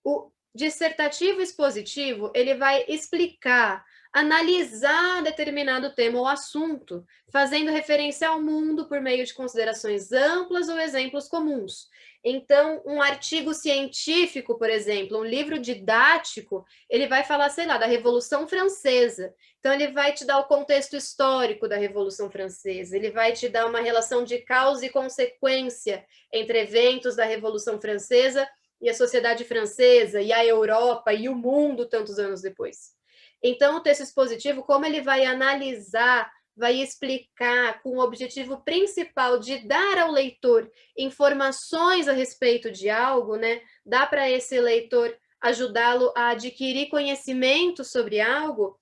O dissertativo expositivo, ele vai explicar, analisar determinado tema ou assunto, fazendo referência ao mundo por meio de considerações amplas ou exemplos comuns. Então, um artigo científico, por exemplo, um livro didático, ele vai falar, sei lá, da Revolução Francesa. Então, ele vai te dar o contexto histórico da Revolução Francesa, ele vai te dar uma relação de causa e consequência entre eventos da Revolução Francesa e a sociedade francesa, e a Europa, e o mundo tantos anos depois. Então, o texto expositivo, como ele vai analisar, vai explicar com o objetivo principal de dar ao leitor informações a respeito de algo, né? Dá para esse leitor ajudá-lo a adquirir conhecimento sobre algo,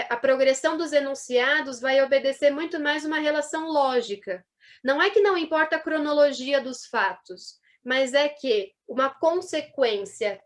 a progressão dos enunciados vai obedecer muito mais uma relação lógica. Não é que não importa a cronologia dos fatos, mas é que uma consequência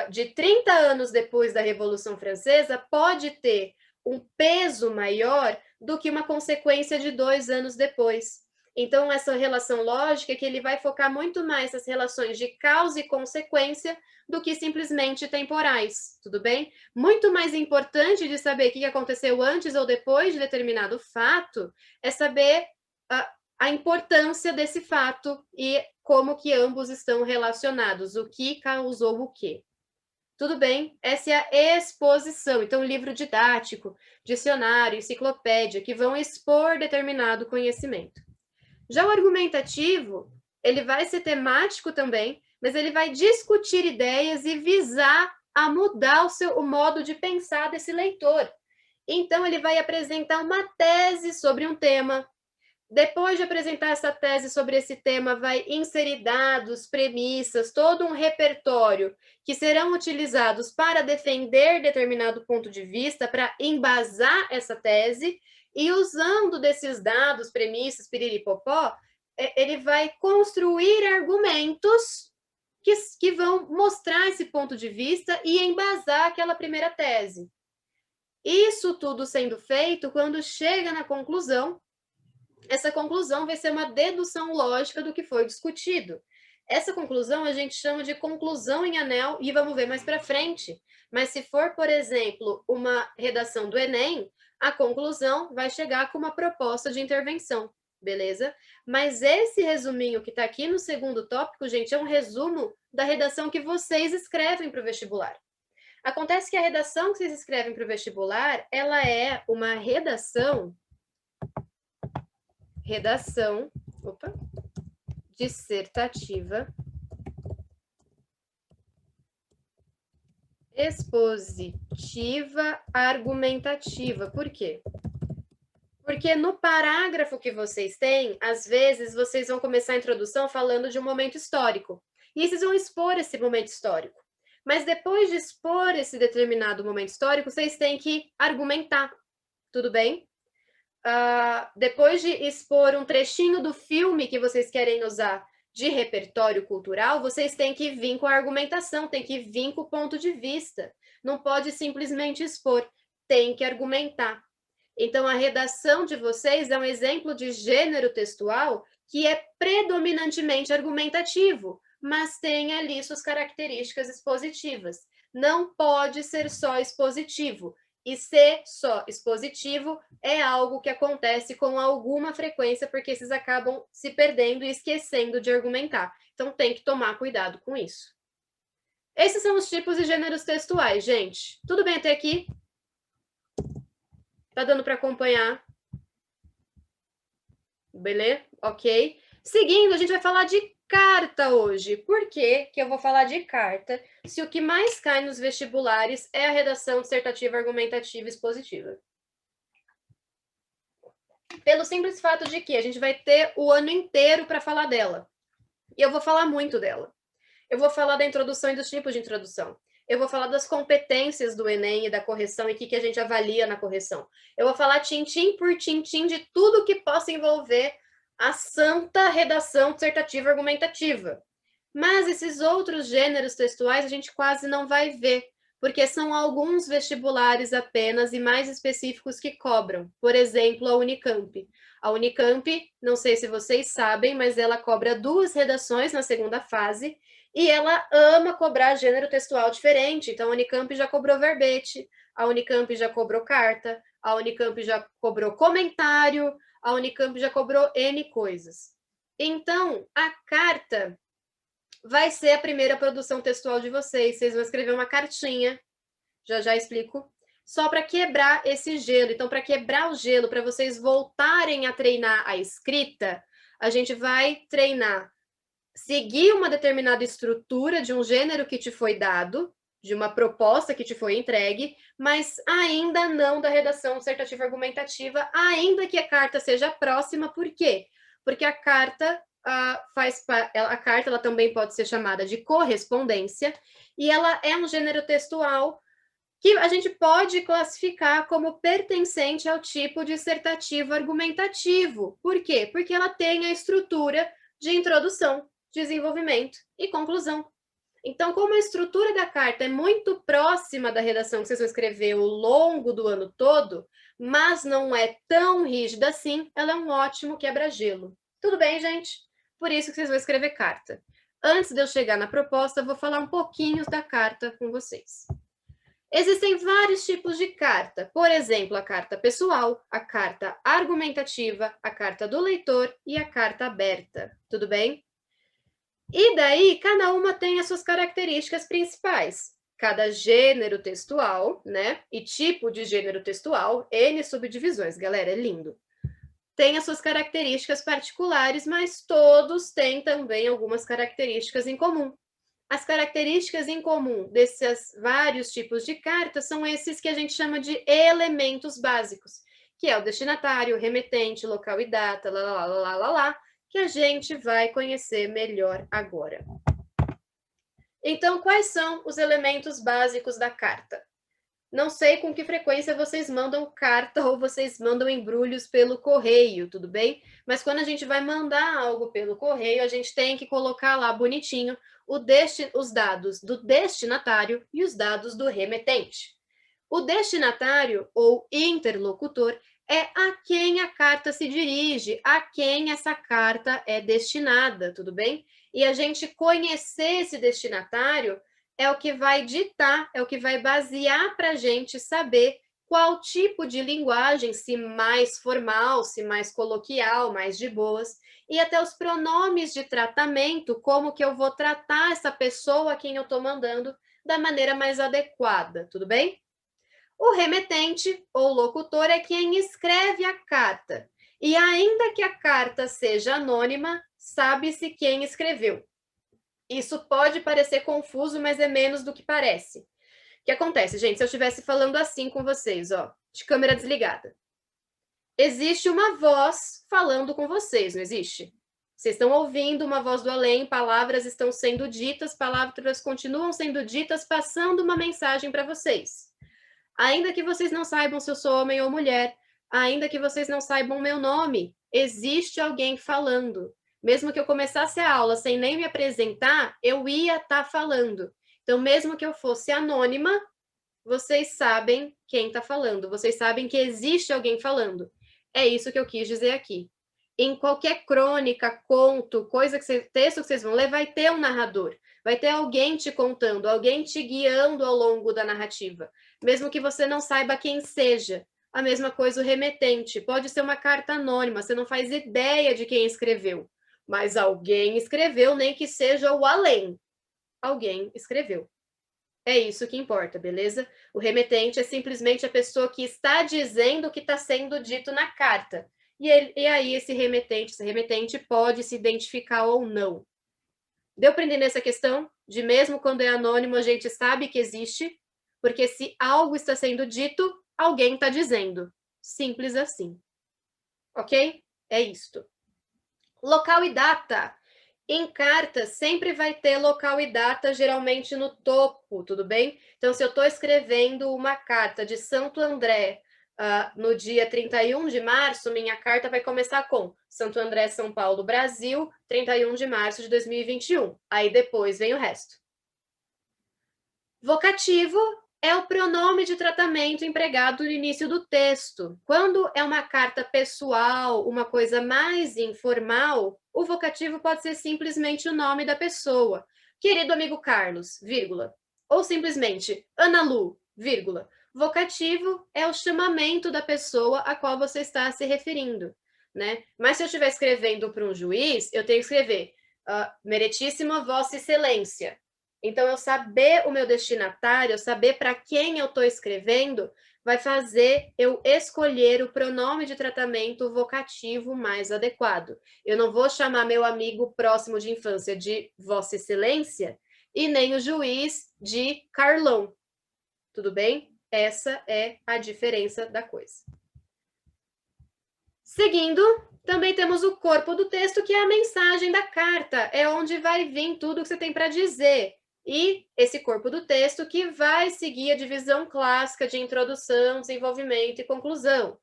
de 30 anos depois da Revolução Francesa pode ter um peso maior do que uma consequência de 2 anos depois. Então, essa relação lógica é que ele vai focar muito mais nas relações de causa e consequência do que simplesmente temporais, tudo bem? Muito mais importante de saber o que aconteceu antes ou depois de determinado fato é saber a importância desse fato e como que ambos estão relacionados, o que causou o quê. Tudo bem? Essa é a exposição. Então, livro didático, dicionário, enciclopédia, que vão expor determinado conhecimento. Já o argumentativo, ele vai ser temático também, mas ele vai discutir ideias e visar a mudar o modo de pensar desse leitor. Então, ele vai apresentar uma tese sobre um tema. Depois de apresentar essa tese sobre esse tema, vai inserir dados, premissas, todo um repertório que serão utilizados para defender determinado ponto de vista, para embasar essa tese, e usando desses dados, premissas, piriripopó, ele vai construir argumentos que vão mostrar esse ponto de vista e embasar aquela primeira tese. Isso tudo sendo feito quando chega na conclusão. Essa conclusão vai ser uma dedução lógica do que foi discutido. Essa conclusão a gente chama de conclusão em anel e vamos ver mais para frente. Mas se for, por exemplo, uma redação do Enem, a conclusão vai chegar com uma proposta de intervenção, beleza? Mas esse resuminho que está aqui no segundo tópico, gente, é um resumo da redação que vocês escrevem para o vestibular. Acontece que a redação que vocês escrevem para o vestibular, ela é uma redação dissertativa expositiva argumentativa. Por quê? Porque no parágrafo que vocês têm, às vezes vocês vão começar a introdução falando de um momento histórico. E vocês vão expor esse momento histórico. Mas depois de expor esse determinado momento histórico, vocês têm que argumentar. Tudo bem? Depois de expor um trechinho do filme que vocês querem usar de repertório cultural, vocês têm que vir com a argumentação, tem que vir com o ponto de vista. Não pode simplesmente expor, tem que argumentar. Então, a redação de vocês é um exemplo de gênero textual que é predominantemente argumentativo, mas tem ali suas características expositivas. Não pode ser só expositivo. E ser só expositivo é algo que acontece com alguma frequência, porque vocês acabam se perdendo e esquecendo de argumentar. Então, tem que tomar cuidado com isso. Esses são os tipos e gêneros textuais, gente. Tudo bem até aqui? Tá dando para acompanhar? Beleza? Ok. Seguindo, a gente vai falar de carta hoje. Por que eu vou falar de carta se o que mais cai nos vestibulares é a redação dissertativa, argumentativa e expositiva? Pelo simples fato de que a gente vai ter o ano inteiro para falar dela. E eu vou falar muito dela. Eu vou falar da introdução e dos tipos de introdução. Eu vou falar das competências do Enem e da correção e o que a gente avalia na correção. Eu vou falar tintim por tintim de tudo que possa envolver a santa redação dissertativa argumentativa. Mas esses outros gêneros textuais a gente quase não vai ver, porque são alguns vestibulares apenas e mais específicos que cobram. Por exemplo, a Unicamp. A Unicamp, não sei se vocês sabem, mas ela cobra 2 redações na segunda fase e ela ama cobrar gênero textual diferente. Então, a Unicamp já cobrou verbete, a Unicamp já cobrou carta, a Unicamp já cobrou comentário, a Unicamp já cobrou N coisas. Então, a carta vai ser a primeira produção textual de vocês. Vocês vão escrever uma cartinha, já explico, só para quebrar esse gelo. Então, para quebrar o gelo, para vocês voltarem a treinar a escrita, a gente vai treinar, seguir uma determinada estrutura de um gênero que te foi dado, de uma proposta que te foi entregue, mas ainda não da redação dissertativa argumentativa, ainda que a carta seja próxima. Por quê? Porque a carta a carta ela também pode ser chamada de correspondência, e ela é um gênero textual que a gente pode classificar como pertencente ao tipo dissertativo argumentativo. Por quê? Porque ela tem a estrutura de introdução, desenvolvimento e conclusão. Então, como a estrutura da carta é muito próxima da redação que vocês vão escrever ao longo do ano todo, mas não é tão rígida assim, ela é um ótimo quebra-gelo. Tudo bem, gente? Por isso que vocês vão escrever carta. Antes de eu chegar na proposta, eu vou falar um pouquinho da carta com vocês. Existem vários tipos de carta. Por exemplo, a carta pessoal, a carta argumentativa, a carta do leitor e a carta aberta. Tudo bem? E daí, cada uma tem as suas características principais. Cada gênero textual, né? E tipo de gênero textual, N subdivisões, galera, é lindo. Tem as suas características particulares, mas todos têm também algumas características em comum. As características em comum desses vários tipos de cartas são esses que a gente chama de elementos básicos, que é o destinatário, o remetente, local e data, que a gente vai conhecer melhor agora. Então, quais são os elementos básicos da carta? Não sei com que frequência vocês mandam carta ou vocês mandam embrulhos pelo correio, tudo bem? Mas quando a gente vai mandar algo pelo correio, a gente tem que colocar lá bonitinho os dados do destinatário e os dados do remetente. O destinatário ou interlocutor é a quem a carta se dirige, a quem essa carta é destinada, tudo bem? E a gente conhecer esse destinatário é o que vai ditar, é o que vai basear para a gente saber qual tipo de linguagem, se mais formal, se mais coloquial, mais de boas, e até os pronomes de tratamento, como que eu vou tratar essa pessoa a quem eu estou mandando da maneira mais adequada, tudo bem? O remetente ou locutor é quem escreve a carta, e ainda que a carta seja anônima, sabe-se quem escreveu. Isso pode parecer confuso, mas é menos do que parece. O que acontece, gente? Se eu estivesse falando assim com vocês, ó, de câmera desligada. Existe uma voz falando com vocês, não existe? Vocês estão ouvindo uma voz do além, palavras estão sendo ditas, palavras continuam sendo ditas, passando uma mensagem para vocês. Ainda que vocês não saibam se eu sou homem ou mulher, ainda que vocês não saibam meu nome, existe alguém falando. Mesmo que eu começasse a aula sem nem me apresentar, eu ia estar falando. Então, mesmo que eu fosse anônima, vocês sabem quem está falando. Vocês sabem que existe alguém falando. É isso que eu quis dizer aqui. Em qualquer crônica, conto, texto que vocês vão ler, vai ter um narrador. Vai ter alguém te contando, alguém te guiando ao longo da narrativa. Mesmo que você não saiba quem seja. A mesma coisa o remetente. Pode ser uma carta anônima, você não faz ideia de quem escreveu. Mas alguém escreveu, nem que seja o além. Alguém escreveu. É isso que importa, beleza? O remetente é simplesmente a pessoa que está dizendo o que está sendo dito na carta. E aí esse remetente pode se identificar ou não. Deu para entender essa questão? De mesmo quando é anônimo, a gente sabe que existe, porque se algo está sendo dito, alguém está dizendo. Simples assim. Ok? É isto. Local e data. Em carta, sempre vai ter local e data, geralmente no topo, tudo bem? Então, se eu estou escrevendo uma carta de Santo André no dia 31 de março, minha carta vai começar com Santo André, São Paulo, Brasil, 31 de março de 2021. Aí depois vem o resto. Vocativo é o pronome de tratamento empregado no início do texto. Quando é uma carta pessoal, uma coisa mais informal, o vocativo pode ser simplesmente o nome da pessoa. Querido amigo Carlos, vírgula. Ou simplesmente Ana Lu, vírgula. Vocativo é o chamamento da pessoa a qual você está se referindo, né? Mas se eu estiver escrevendo para um juiz, eu tenho que escrever Meritíssima Vossa Excelência. Então, eu saber o meu destinatário, eu saber para quem eu estou escrevendo, vai fazer eu escolher o pronome de tratamento vocativo mais adequado. Eu não vou chamar meu amigo próximo de infância de Vossa Excelência e nem o juiz de Carlão. Tudo bem? Essa é a diferença da coisa. Seguindo, também temos o corpo do texto, que é a mensagem da carta. É onde vai vir tudo que você tem para dizer. E esse corpo do texto que vai seguir a divisão clássica de introdução, desenvolvimento e conclusão.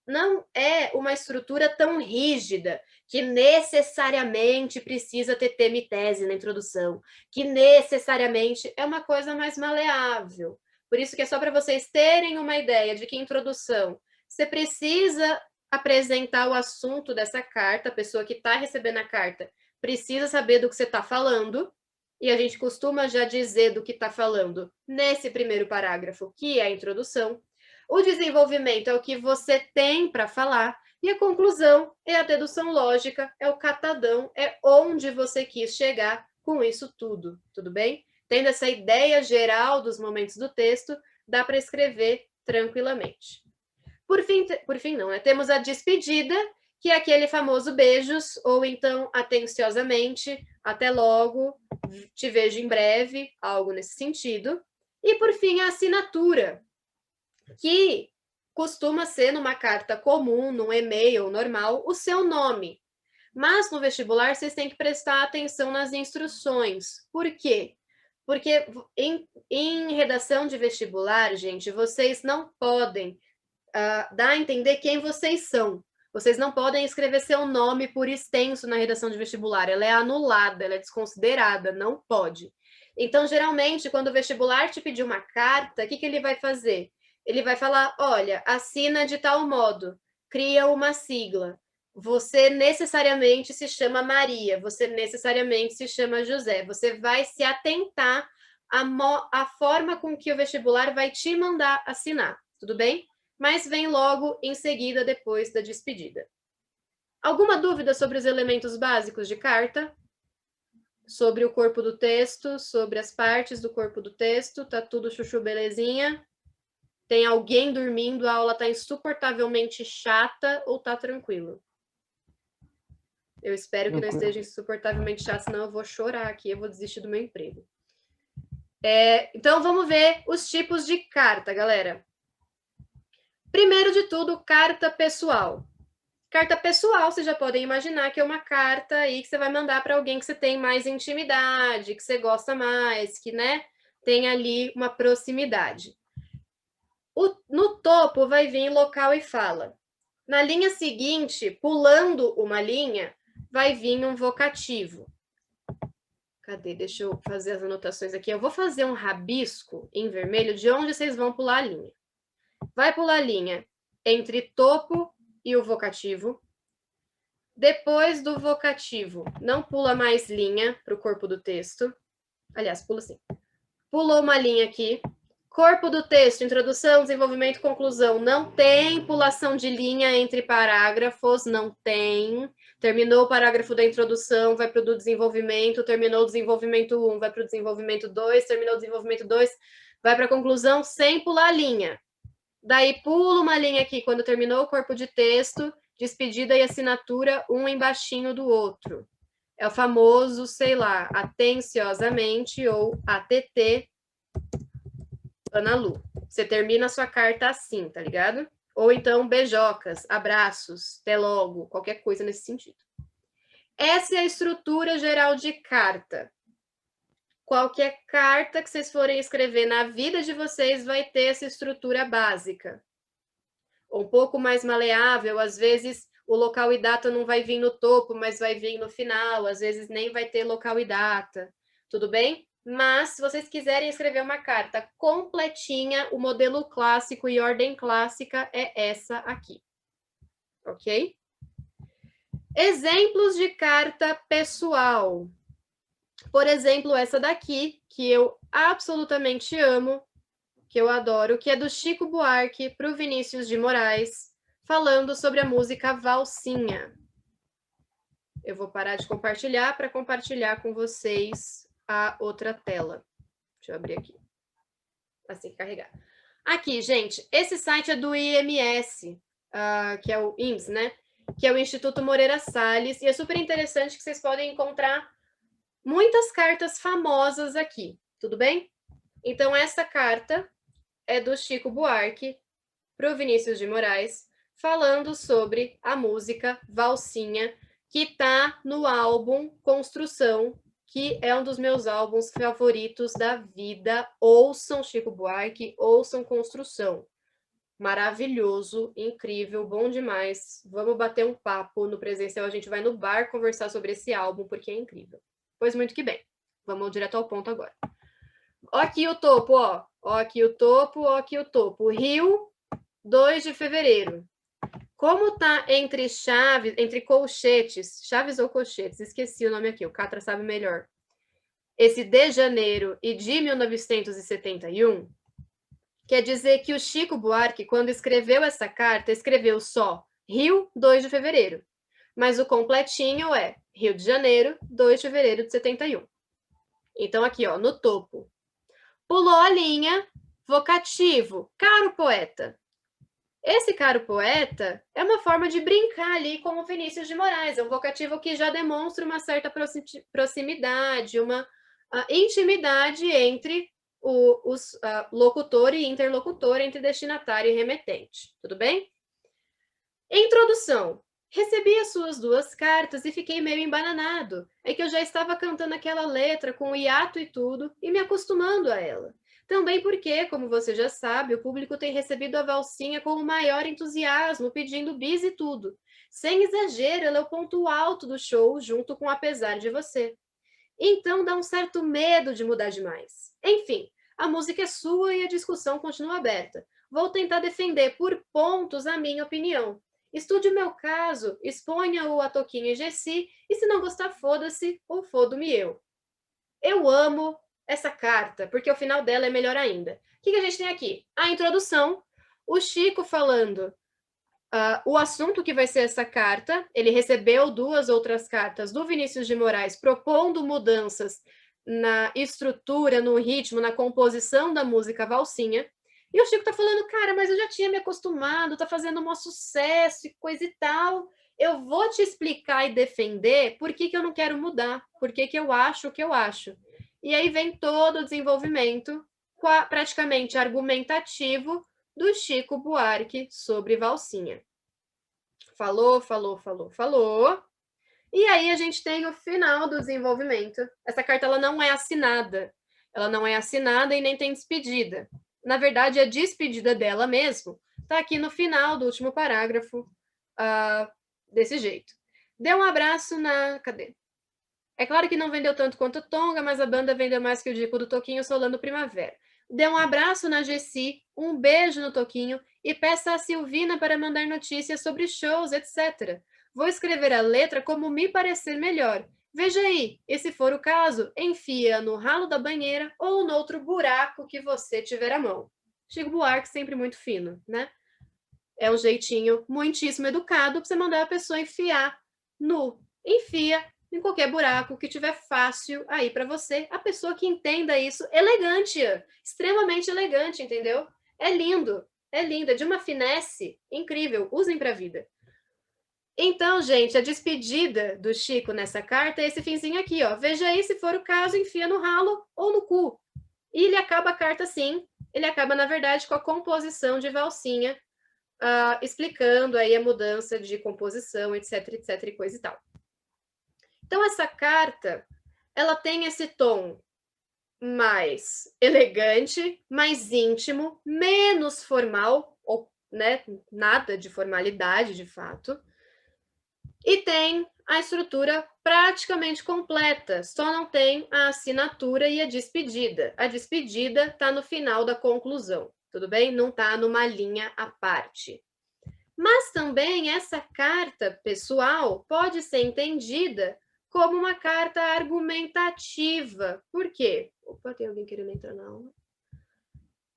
Não é uma estrutura tão rígida que necessariamente precisa ter tema e tese na introdução, que necessariamente é uma coisa mais maleável. Por isso que é só para vocês terem uma ideia de que introdução, você precisa apresentar o assunto dessa carta, a pessoa que está recebendo a carta precisa saber do que você está falando, e a gente costuma já dizer do que está falando nesse primeiro parágrafo, que é a introdução. O desenvolvimento é o que você tem para falar, e a conclusão é a dedução lógica, é o catadão, é onde você quis chegar com isso tudo, tudo bem? Tendo essa ideia geral dos momentos do texto, dá para escrever tranquilamente. Por fim não, né? Temos a despedida, que é aquele famoso beijos, ou então atenciosamente, até logo, te vejo em breve, algo nesse sentido. E por fim, a assinatura, que costuma ser numa carta comum, num e-mail normal, o seu nome. Mas no vestibular vocês têm que prestar atenção nas instruções. Por quê? Porque em redação de vestibular, gente, vocês não podem dar a entender quem vocês são. Vocês não podem escrever seu nome por extenso na redação de vestibular. Ela é anulada, ela é desconsiderada, não pode. Então, geralmente, quando o vestibular te pedir uma carta, o que ele vai fazer? Ele vai falar, olha, assina de tal modo, cria uma sigla. Você necessariamente se chama Maria, você necessariamente se chama José. Você vai se atentar à forma com que o vestibular vai te mandar assinar, tudo bem? Mas vem logo em seguida, depois da despedida. Alguma dúvida sobre os elementos básicos de carta? Sobre o corpo do texto, sobre as partes do corpo do texto? Tá tudo chuchu belezinha? Tem alguém dormindo? A aula tá insuportavelmente chata ou tá tranquilo? Eu espero que não esteja insuportavelmente chata, senão eu vou chorar aqui, eu vou desistir do meu emprego. Então, vamos ver os tipos de carta, galera. Primeiro de tudo, carta pessoal. Carta pessoal, vocês já podem imaginar que é uma carta aí que você vai mandar para alguém que você tem mais intimidade, que você gosta mais, que, né, tem ali uma proximidade. No topo vai vir local e fala. Na linha seguinte, pulando uma linha, vai vir um vocativo. Cadê? Deixa eu fazer as anotações aqui. Eu vou fazer um rabisco em vermelho de onde vocês vão pular a linha. Vai pular a linha entre topo e o vocativo. Depois do vocativo, não pula mais linha para o corpo do texto. Aliás, pula sim. Pulou uma linha aqui. Corpo do texto, introdução, desenvolvimento, conclusão. Não tem pulação de linha entre parágrafos, não tem. Terminou o parágrafo da introdução, vai para o do desenvolvimento. Terminou o desenvolvimento 1, vai para o desenvolvimento 2. Terminou o desenvolvimento 2, vai para a conclusão sem pular linha. Daí pula uma linha aqui quando terminou o corpo de texto, despedida e assinatura, um embaixinho do outro. É o famoso, sei lá, atenciosamente ou ATT, Ana Lu. Você termina a sua carta assim, tá ligado? Ou então beijocas, abraços, até logo, qualquer coisa nesse sentido. Essa é a estrutura geral de carta. Qualquer carta que vocês forem escrever na vida de vocês vai ter essa estrutura básica. um pouco mais maleável, às vezes o local e data não vai vir no topo, mas vai vir no final, às vezes nem vai ter local e data, tudo bem? Mas, se vocês quiserem escrever uma carta completinha, o modelo clássico e ordem clássica é essa aqui, ok? Exemplos de carta pessoal. Por exemplo, essa daqui, que eu absolutamente amo, que eu adoro, que é do Chico Buarque para o Vinícius de Moraes, falando sobre a música Valsinha. Eu vou parar de compartilhar para compartilhar com vocês a outra tela. Deixa eu abrir aqui. Assim que carregar. Aqui, gente, esse site é do IMS, que é o IMS, né? Que é o Instituto Moreira Salles, e é super interessante que vocês podem encontrar muitas cartas famosas aqui, tudo bem? Então, essa carta é do Chico Buarque para o Vinícius de Moraes, falando sobre a música Valsinha, que está no álbum Construção, que é um dos meus álbuns favoritos da vida. Ouçam Chico Buarque, ouçam Construção. Maravilhoso, incrível, bom demais. Vamos bater um papo no presencial, a gente vai no bar conversar sobre esse álbum, porque é incrível. Pois muito que bem. Vamos direto ao ponto agora. Ó aqui o topo, ó. Ó aqui o topo, ó aqui o topo. Rio, 2 de fevereiro. Como tá entre chaves, entre colchetes, chaves ou colchetes, esqueci o nome aqui, o Catra sabe melhor. Esse de janeiro e de 1971, quer dizer que o Chico Buarque, quando escreveu essa carta, escreveu só Rio, 2 de fevereiro. Mas o completinho é Rio de Janeiro, 2 de fevereiro de 71. Então, aqui, ó, no topo. Pulou a linha, vocativo, caro poeta. Esse caro poeta é uma forma de brincar ali com o Vinícius de Moraes. É um vocativo que já demonstra uma certa proximidade, uma intimidade entre os locutor e interlocutor, entre destinatário e remetente. Tudo bem? Introdução. Recebi as suas 2 cartas e fiquei meio embananado. É que eu já estava cantando aquela letra com o hiato e tudo e me acostumando a ela. Também porque, como você já sabe, o público tem recebido a valsinha com o maior entusiasmo, pedindo bis e tudo. Sem exagero, ela é o ponto alto do show, junto com Apesar de Você. Então dá um certo medo de mudar demais. Enfim, a música é sua e a discussão continua aberta. Vou tentar defender por pontos a minha opinião. Estude o meu caso, exponha-o a Toquinho e Gessi, e se não gostar, foda-se ou fodo-me eu. Eu amo essa carta, porque o final dela é melhor ainda. O que a gente tem aqui? A introdução, o Chico falando o assunto que vai ser essa carta. Ele recebeu 2 outras cartas do Vinícius de Moraes propondo mudanças na estrutura, no ritmo, na composição da música Valsinha. E o Chico tá falando, cara, mas eu já tinha me acostumado, tá fazendo um sucesso e coisa e tal. Eu vou te explicar e defender por que eu não quero mudar, por que eu acho o que eu acho. E aí vem todo o desenvolvimento praticamente argumentativo do Chico Buarque sobre Valsinha. Falou, falou, falou, falou. E aí a gente tem o final do desenvolvimento. Essa carta ela não é assinada. Ela não é assinada e nem tem despedida. Na verdade, a despedida dela mesmo está aqui no final do último parágrafo, desse jeito. Deu um abraço na... Cadê? É claro que não vendeu tanto quanto o Tonga, mas a banda vendeu mais que o disco do Toquinho Solano Primavera. Dê um abraço na Gessi, um beijo no Toquinho e peça a Silvina para mandar notícias sobre shows, etc. Vou escrever a letra como me parecer melhor. Veja aí, e se for o caso, enfia no ralo da banheira ou no outro buraco que você tiver à mão. Chico Buarque sempre muito fino, né? É um jeitinho muitíssimo educado para você mandar a pessoa enfiar no... Enfia em qualquer buraco que tiver fácil aí para você. A pessoa que entenda isso, elegante, extremamente elegante, entendeu? É lindo, é de uma finesse incrível. Usem para a vida. Então, gente, a despedida do Chico nessa carta é esse finzinho aqui, ó. Veja aí, se for o caso, enfia no ralo ou no cu. E ele acaba a carta assim. Ele acaba, na verdade, com a composição de Valsinha, explicando aí a mudança de composição, etc, etc, e coisa e tal. Então, essa carta, ela tem esse tom mais elegante, mais íntimo, menos formal, ou, né? Nada de formalidade, de fato. E tem a estrutura praticamente completa, só não tem a assinatura e a despedida. A despedida está no final da conclusão, tudo bem? Não está numa linha à parte. Mas também essa carta pessoal pode ser entendida como uma carta argumentativa. Por quê? Opa, tem alguém querendo entrar na aula?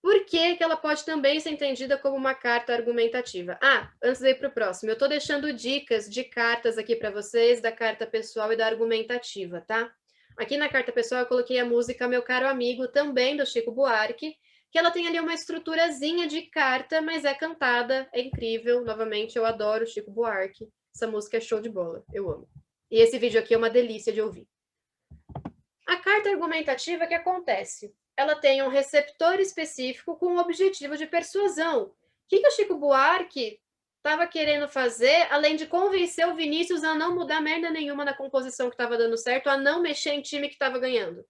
Por que ela pode também ser entendida como uma carta argumentativa? Ah, antes de ir para o próximo, eu estou deixando dicas de cartas aqui para vocês, da carta pessoal e da argumentativa, tá? Aqui na carta pessoal eu coloquei a música Meu Caro Amigo, também do Chico Buarque, que ela tem ali uma estruturazinha de carta, mas é cantada, é incrível. Novamente, eu adoro Chico Buarque. Essa música é show de bola, eu amo. E esse vídeo aqui é uma delícia de ouvir. A carta argumentativa, o que acontece? Ela tem um receptor específico com o objetivo de persuasão. O que o Chico Buarque estava querendo fazer, além de convencer o Vinícius a não mudar merda nenhuma na composição que estava dando certo, a não mexer em time que estava ganhando?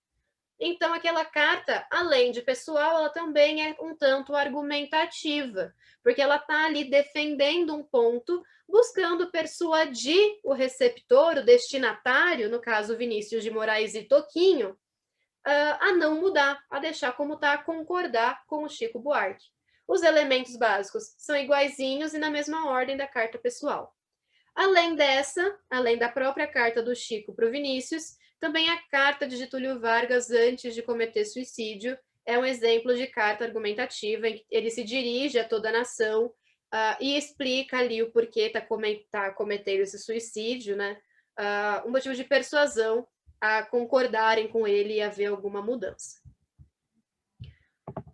Então, aquela carta, além de pessoal, ela também é um tanto argumentativa, porque ela está ali defendendo um ponto, buscando persuadir o receptor, o destinatário, no caso Vinícius de Moraes e Toquinho, a não mudar, a deixar como está, a concordar com o Chico Buarque. Os elementos básicos são iguaizinhos e na mesma ordem da carta pessoal. Além dessa, além da própria carta do Chico para o Vinícius, também a carta de Getúlio Vargas antes de cometer suicídio é um exemplo de carta argumentativa. Ele se dirige a toda a nação e explica ali o porquê está cometendo esse suicídio, né? Um motivo de persuasão a concordarem com ele e haver alguma mudança.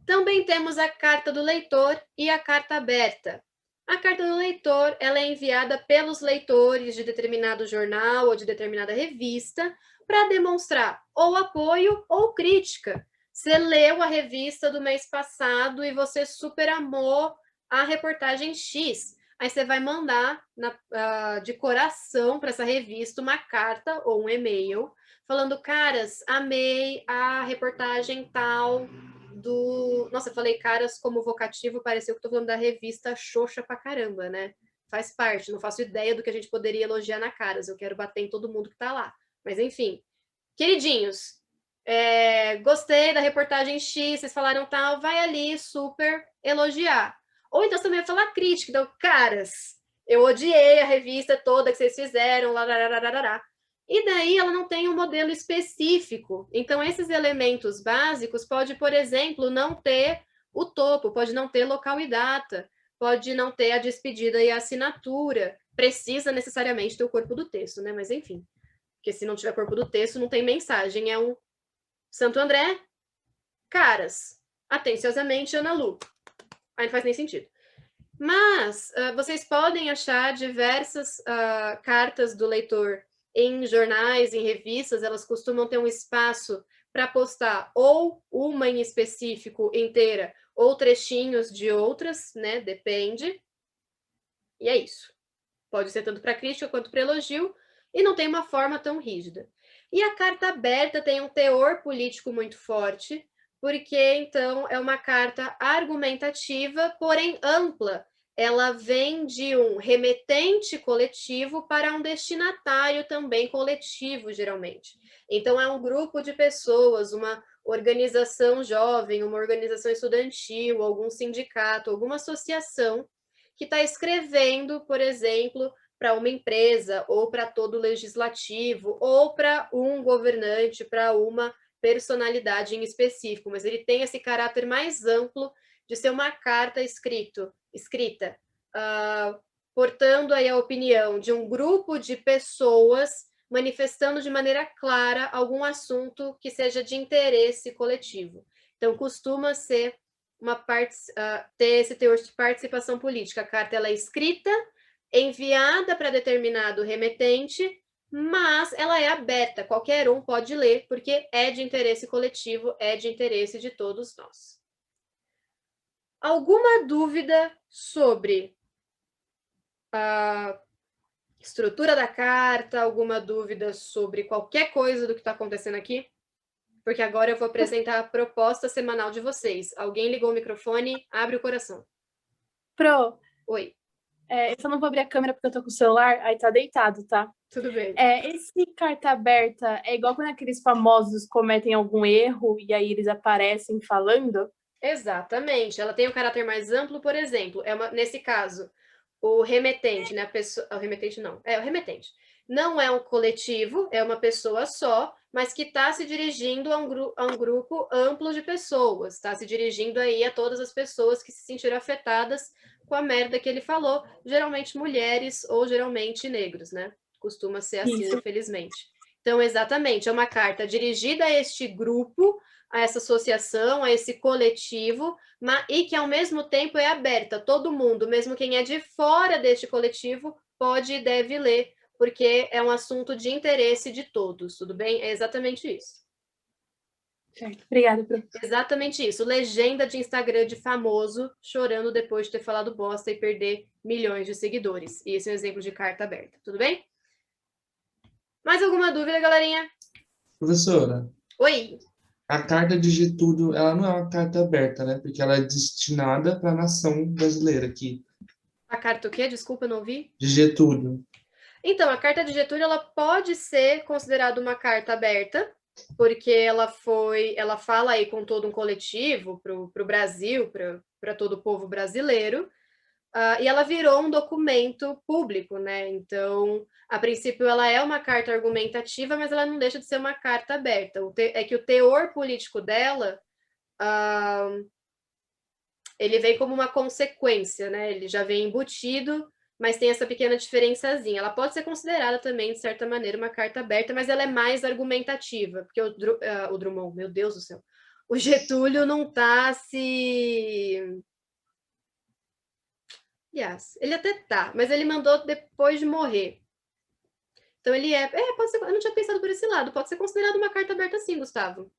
Também temos a carta do leitor e a carta aberta. A carta do leitor ela é enviada pelos leitores de determinado jornal ou de determinada revista para demonstrar ou apoio ou crítica. Você leu a revista do mês passado e você super amou a reportagem X. Aí você vai mandar de coração para essa revista uma carta ou um e-mail falando, caras, amei a reportagem tal do... Nossa, eu falei caras como vocativo, pareceu que estou falando da revista Xoxa pra caramba, né? Faz parte, não faço ideia do que a gente poderia elogiar na Caras, eu quero bater em todo mundo que tá lá. Mas enfim, queridinhos, gostei da reportagem X, vocês falaram tal, vai ali super elogiar. Ou então você também vai falar crítica, então, caras, eu odiei a revista toda que vocês fizeram, lá. E daí ela não tem um modelo específico. Então, esses elementos básicos pode, por exemplo, não ter o topo, pode não ter local e data, pode não ter a despedida e a assinatura. Precisa necessariamente ter o corpo do texto, né? Mas enfim, porque se não tiver corpo do texto, não tem mensagem. É um Santo André, caras, atenciosamente, Ana Lu. Aí não faz nem sentido. Mas vocês podem achar diversas cartas do leitor em jornais, em revistas, elas costumam ter um espaço para postar ou uma em específico inteira, ou trechinhos de outras, né? Depende. E é isso. Pode ser tanto para crítica quanto para elogio, e não tem uma forma tão rígida. E a carta aberta tem um teor político muito forte, porque, então, é uma carta argumentativa, porém ampla. Ela vem de um remetente coletivo para um destinatário também coletivo, geralmente. Então, é um grupo de pessoas, uma organização jovem, uma organização estudantil, algum sindicato, alguma associação que está escrevendo, por exemplo, para uma empresa, ou para todo o legislativo, ou para um governante, para uma personalidade em específico, mas ele tem esse caráter mais amplo de ser uma carta escrita, portando aí a opinião de um grupo de pessoas manifestando de maneira clara algum assunto que seja de interesse coletivo. Então, costuma ser ter esse teor de participação política. A carta ela é escrita, enviada para determinado remetente, mas ela é aberta, qualquer um pode ler, porque é de interesse coletivo, é de interesse de todos nós. Alguma dúvida sobre a estrutura da carta, alguma dúvida sobre qualquer coisa do que está acontecendo aqui? Porque agora eu vou apresentar a proposta semanal de vocês. Alguém ligou o microfone, abre o coração. Pro, Oi, Eu só não vou abrir a câmera porque eu tô com o celular, aí tá deitado, tá? tudo bem. Esse carta aberta é igual quando aqueles famosos cometem algum erro e aí eles aparecem falando? Exatamente. Ela tem um caráter mais amplo, por exemplo, nesse caso, o remetente, né? O remetente não. O remetente. Não é um coletivo, é uma pessoa só, mas que está se dirigindo a um grupo amplo de pessoas, está se dirigindo aí a todas as pessoas que se sentiram afetadas com a merda que ele falou, geralmente mulheres ou geralmente negros, né? Costuma ser assim, Isso. infelizmente. Então, exatamente, é uma carta dirigida a este grupo, a essa associação, a esse coletivo, e que ao mesmo tempo é aberta. Todo mundo, mesmo quem é de fora deste coletivo, pode e deve ler, porque é um assunto de interesse de todos, tudo bem? É exatamente isso. Certo. Obrigada, Pro. Exatamente isso. Legenda de Instagram de famoso chorando depois de ter falado bosta e perder milhões de seguidores. E esse é um exemplo de carta aberta, tudo bem? Mais alguma dúvida, galerinha? Professora, Oi! a carta de Getúlio, ela não é uma carta aberta, né? Porque ela é destinada para a nação brasileira aqui. A carta o quê? Desculpa, não ouvi. De Getúlio. Então, a carta de Getúlio ela pode ser considerada uma carta aberta, porque ela fala aí com todo um coletivo, para o Brasil, para todo o povo brasileiro, e ela virou um documento público, né? Então, a princípio, ela é uma carta argumentativa, mas ela não deixa de ser uma carta aberta. É que o teor político dela, ele vem como uma consequência, né? Ele já vem embutido, mas tem essa pequena diferençazinha. Ela pode ser considerada também, de certa maneira, uma carta aberta, mas ela é mais argumentativa, porque o Drummond, meu Deus do céu, o Getúlio não está se... Yes, ele até tá, mas ele mandou depois de morrer. Então ele pode ser, eu não tinha pensado por esse lado, pode ser considerado uma carta aberta sim, Gustavo.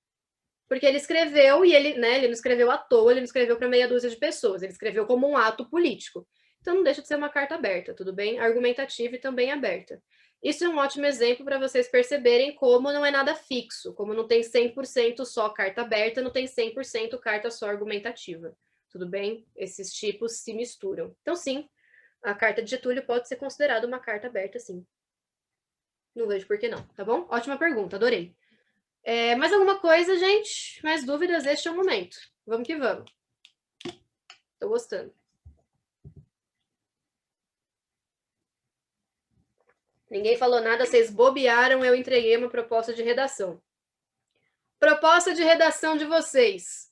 Porque ele escreveu, e ele não escreveu à toa, ele não escreveu para meia dúzia de pessoas, ele escreveu como um ato político. Então não deixa de ser uma carta aberta, tudo bem? Argumentativa e também aberta. Isso é um ótimo exemplo para vocês perceberem como não é nada fixo, como não tem 100% só carta aberta, não tem 100% carta só argumentativa. Tudo bem? Esses tipos se misturam. Então, sim, a carta de Getúlio pode ser considerada uma carta aberta, sim. Não vejo por que não, tá bom? Ótima pergunta, adorei. Mais alguma coisa, gente? Mais dúvidas? Este é o momento. Vamos que vamos. Tô gostando. Ninguém falou nada, vocês bobearam, eu entreguei uma proposta de redação. Proposta de redação de vocês.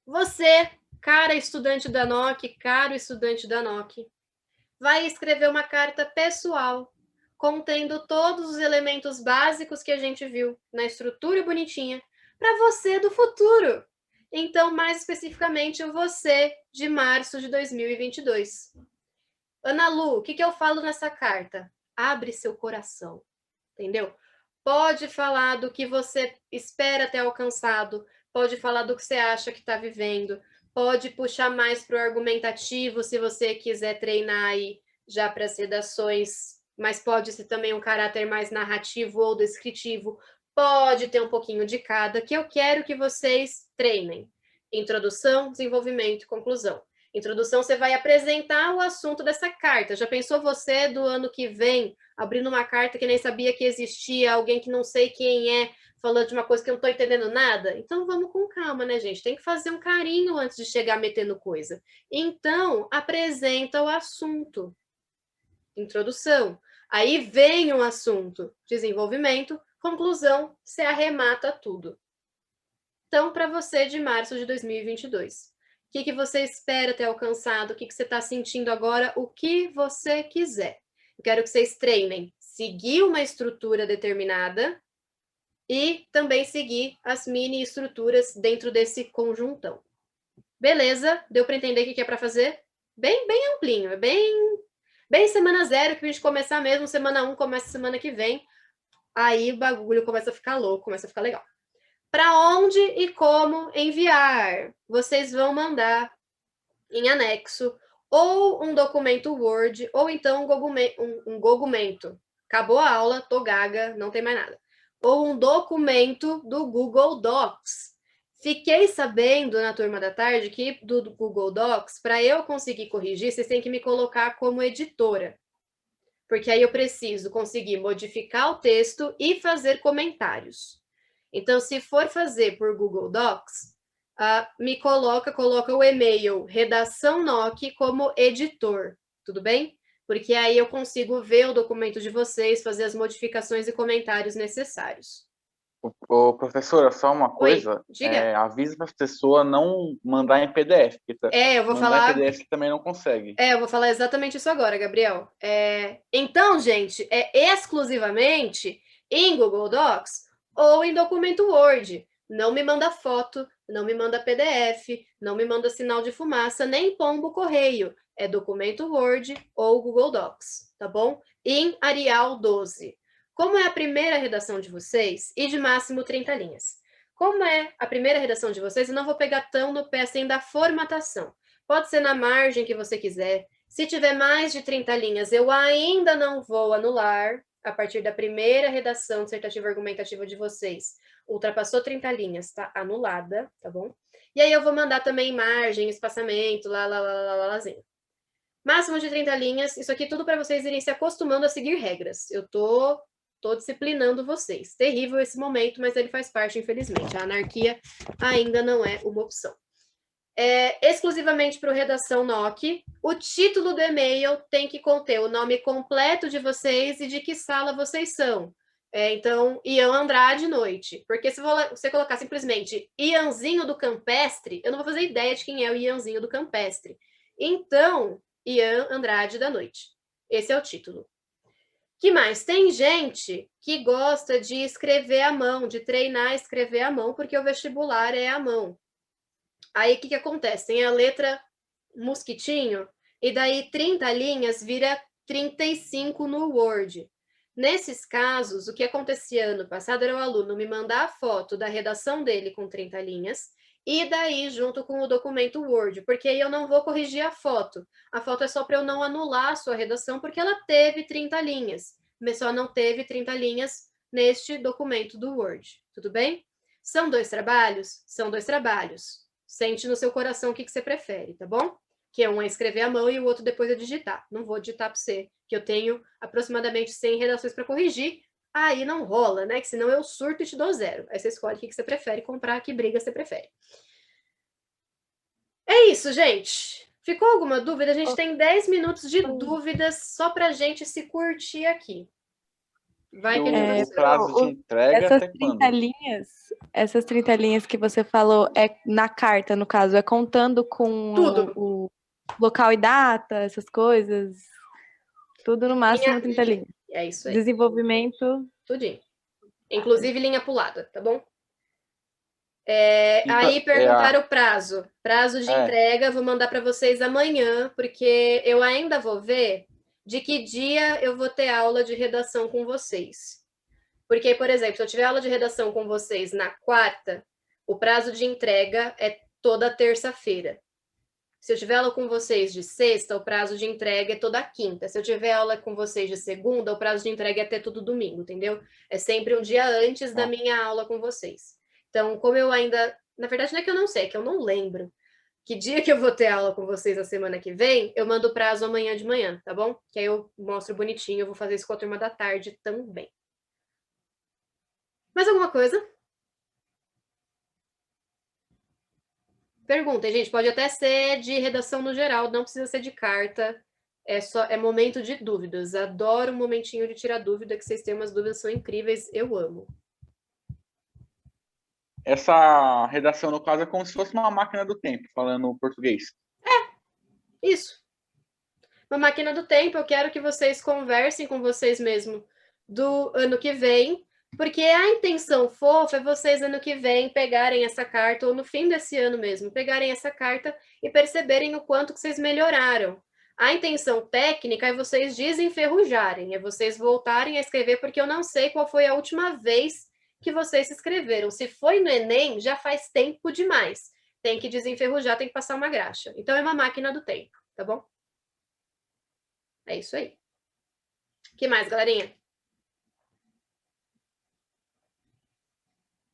Você, cara estudante da NOC, caro estudante da NOC, vai escrever uma carta pessoal contendo todos os elementos básicos que a gente viu na estrutura bonitinha para você do futuro. Então, mais especificamente, o você de março de 2022. Ana Lu, o que eu falo nessa carta? Abre seu coração, entendeu? Pode falar do que você espera ter alcançado, pode falar do que você acha que está vivendo, pode puxar mais para o argumentativo, se você quiser treinar aí já para as redações, mas pode ser também um caráter mais narrativo ou descritivo, pode ter um pouquinho de cada, que eu quero que vocês treinem. Introdução, desenvolvimento e conclusão. Introdução, você vai apresentar o assunto dessa carta. Já pensou você do ano que vem abrindo uma carta que nem sabia que existia, alguém que não sei quem é, falando de uma coisa que eu não estou entendendo nada? Então vamos com calma, né, gente? Tem que fazer um carinho antes de chegar metendo coisa. Então, apresenta o assunto. Introdução. Aí vem o assunto. Desenvolvimento. Conclusão, você arremata tudo. Então, para você de março de 2022. O que você espera ter alcançado? O que você está sentindo agora? O que você quiser. Eu quero que vocês treinem seguir uma estrutura determinada e também seguir as mini estruturas dentro desse conjuntão. Beleza? Deu para entender o que é para fazer? Bem amplinho, é bem semana 0, que a gente começar mesmo, semana 1 começa semana que vem. Aí o bagulho começa a ficar louco, começa a ficar legal. Para onde e como enviar? Vocês vão mandar em anexo ou um documento Word ou então um documento. Acabou a aula, tô gaga, não tem mais nada. Ou um documento do Google Docs. Fiquei sabendo na turma da tarde que do Google Docs, para eu conseguir corrigir, vocês têm que me colocar como editora. Porque aí eu preciso conseguir modificar o texto e fazer comentários. Então, se for fazer por Google Docs, me coloca o e-mail redação NOC como editor, tudo bem? Porque aí eu consigo ver o documento de vocês, fazer as modificações e comentários necessários. Ô, professora, só uma coisa, diga. avisa para a pessoa não mandar em PDF, porque Eu vou mandar falar. em PDF também não consegue. Eu vou falar exatamente isso agora, Gabriel. Então, gente, é exclusivamente em Google Docs ou em documento Word. Não me manda foto, não me manda PDF, não me manda sinal de fumaça, nem pombo correio. É documento Word ou Google Docs, tá bom? Em Arial 12. Como é a primeira redação de vocês, e de máximo 30 linhas. Como é a primeira redação de vocês, eu não vou pegar tão no pé assim da formatação. Pode ser na margem que você quiser. Se tiver mais de 30 linhas, eu ainda não vou anular a partir da primeira redação dissertativa argumentativa de vocês. Ultrapassou 30 linhas, está anulada, tá bom? E aí eu vou mandar também margem, espaçamento, lázinho. Máximo de 30 linhas, isso aqui tudo para vocês irem se acostumando a seguir regras. Eu tô disciplinando vocês. Terrível esse momento, mas ele faz parte, infelizmente. A anarquia ainda não é uma opção. Exclusivamente para o Redação NOC. O título do e-mail tem que conter o nome completo de vocês e de que sala vocês são. Então, Ian Andrade, noite. Porque se você colocar simplesmente Ianzinho do Campestre, eu não vou fazer ideia de quem é o Ianzinho do Campestre. Então, Ian Andrade da noite. Esse é o título. Que mais? Tem gente que gosta de escrever à mão, de treinar a escrever à mão, porque o vestibular é à mão. Aí, o que acontece? Tem a letra mosquitinho, e daí 30 linhas vira 35 no Word. Nesses casos, o que acontecia ano passado era o aluno me mandar a foto da redação dele com 30 linhas, e daí junto com o documento Word, porque aí eu não vou corrigir a foto. A foto é só para eu não anular a sua redação, porque ela teve 30 linhas, mas só não teve 30 linhas neste documento do Word. Tudo bem? São 2 trabalhos? São 2 trabalhos. Sente no seu coração o que você prefere, tá bom? Que um é escrever à mão e o outro depois é digitar. Não vou digitar para você, que eu tenho aproximadamente 100 redações para corrigir. Aí não rola, né? Que senão eu surto e te dou 0. Aí você escolhe o que você prefere comprar, que briga você prefere. É isso, gente. Ficou alguma dúvida? A gente tem 10 minutos de dúvidas só pra gente se curtir aqui. Vai que é o prazo de entrega essas até 30 quando? linhas, essas 30 linhas que você falou é na carta, no caso, é contando com Tudo. o local e data, essas coisas. Tudo no máximo 30 linhas. É isso aí. Desenvolvimento. Tudinho. Inclusive linha pulada, tá bom? Aí perguntaram o prazo. Prazo de entrega, vou mandar para vocês amanhã, porque eu ainda vou ver de que dia eu vou ter aula de redação com vocês. Porque, por exemplo, se eu tiver aula de redação com vocês na quarta, o prazo de entrega é toda terça-feira. Se eu tiver aula com vocês de sexta, o prazo de entrega é toda quinta. Se eu tiver aula com vocês de segunda, o prazo de entrega é até todo domingo, entendeu? É sempre um dia antes da minha aula com vocês. Então, como eu ainda... Na verdade, não é que eu não sei, é que eu não lembro que dia que eu vou ter aula com vocês a semana que vem, eu mando o prazo amanhã de manhã, tá bom? Que aí eu mostro bonitinho, eu vou fazer isso com a turma da tarde também. Mais alguma coisa? Pergunta, gente, pode até ser de redação no geral, não precisa ser de carta. É momento de dúvidas. Adoro um momentinho de tirar dúvida, que vocês têm umas dúvidas, são incríveis, eu amo. Essa redação, no caso, é como se fosse uma máquina do tempo, falando português. Isso. Uma máquina do tempo, eu quero que vocês conversem com vocês mesmos do ano que vem, porque a intenção fofa é vocês, ano que vem, pegarem essa carta, ou no fim desse ano mesmo, pegarem essa carta e perceberem o quanto que vocês melhoraram. A intenção técnica é vocês desenferrujarem, é vocês voltarem a escrever, porque eu não sei qual foi a última vez que vocês se escreveram. Se foi no Enem, já faz tempo demais. Tem que desenferrujar, tem que passar uma graxa. Então, é uma máquina do tempo, tá bom? É isso aí. O que mais, galerinha?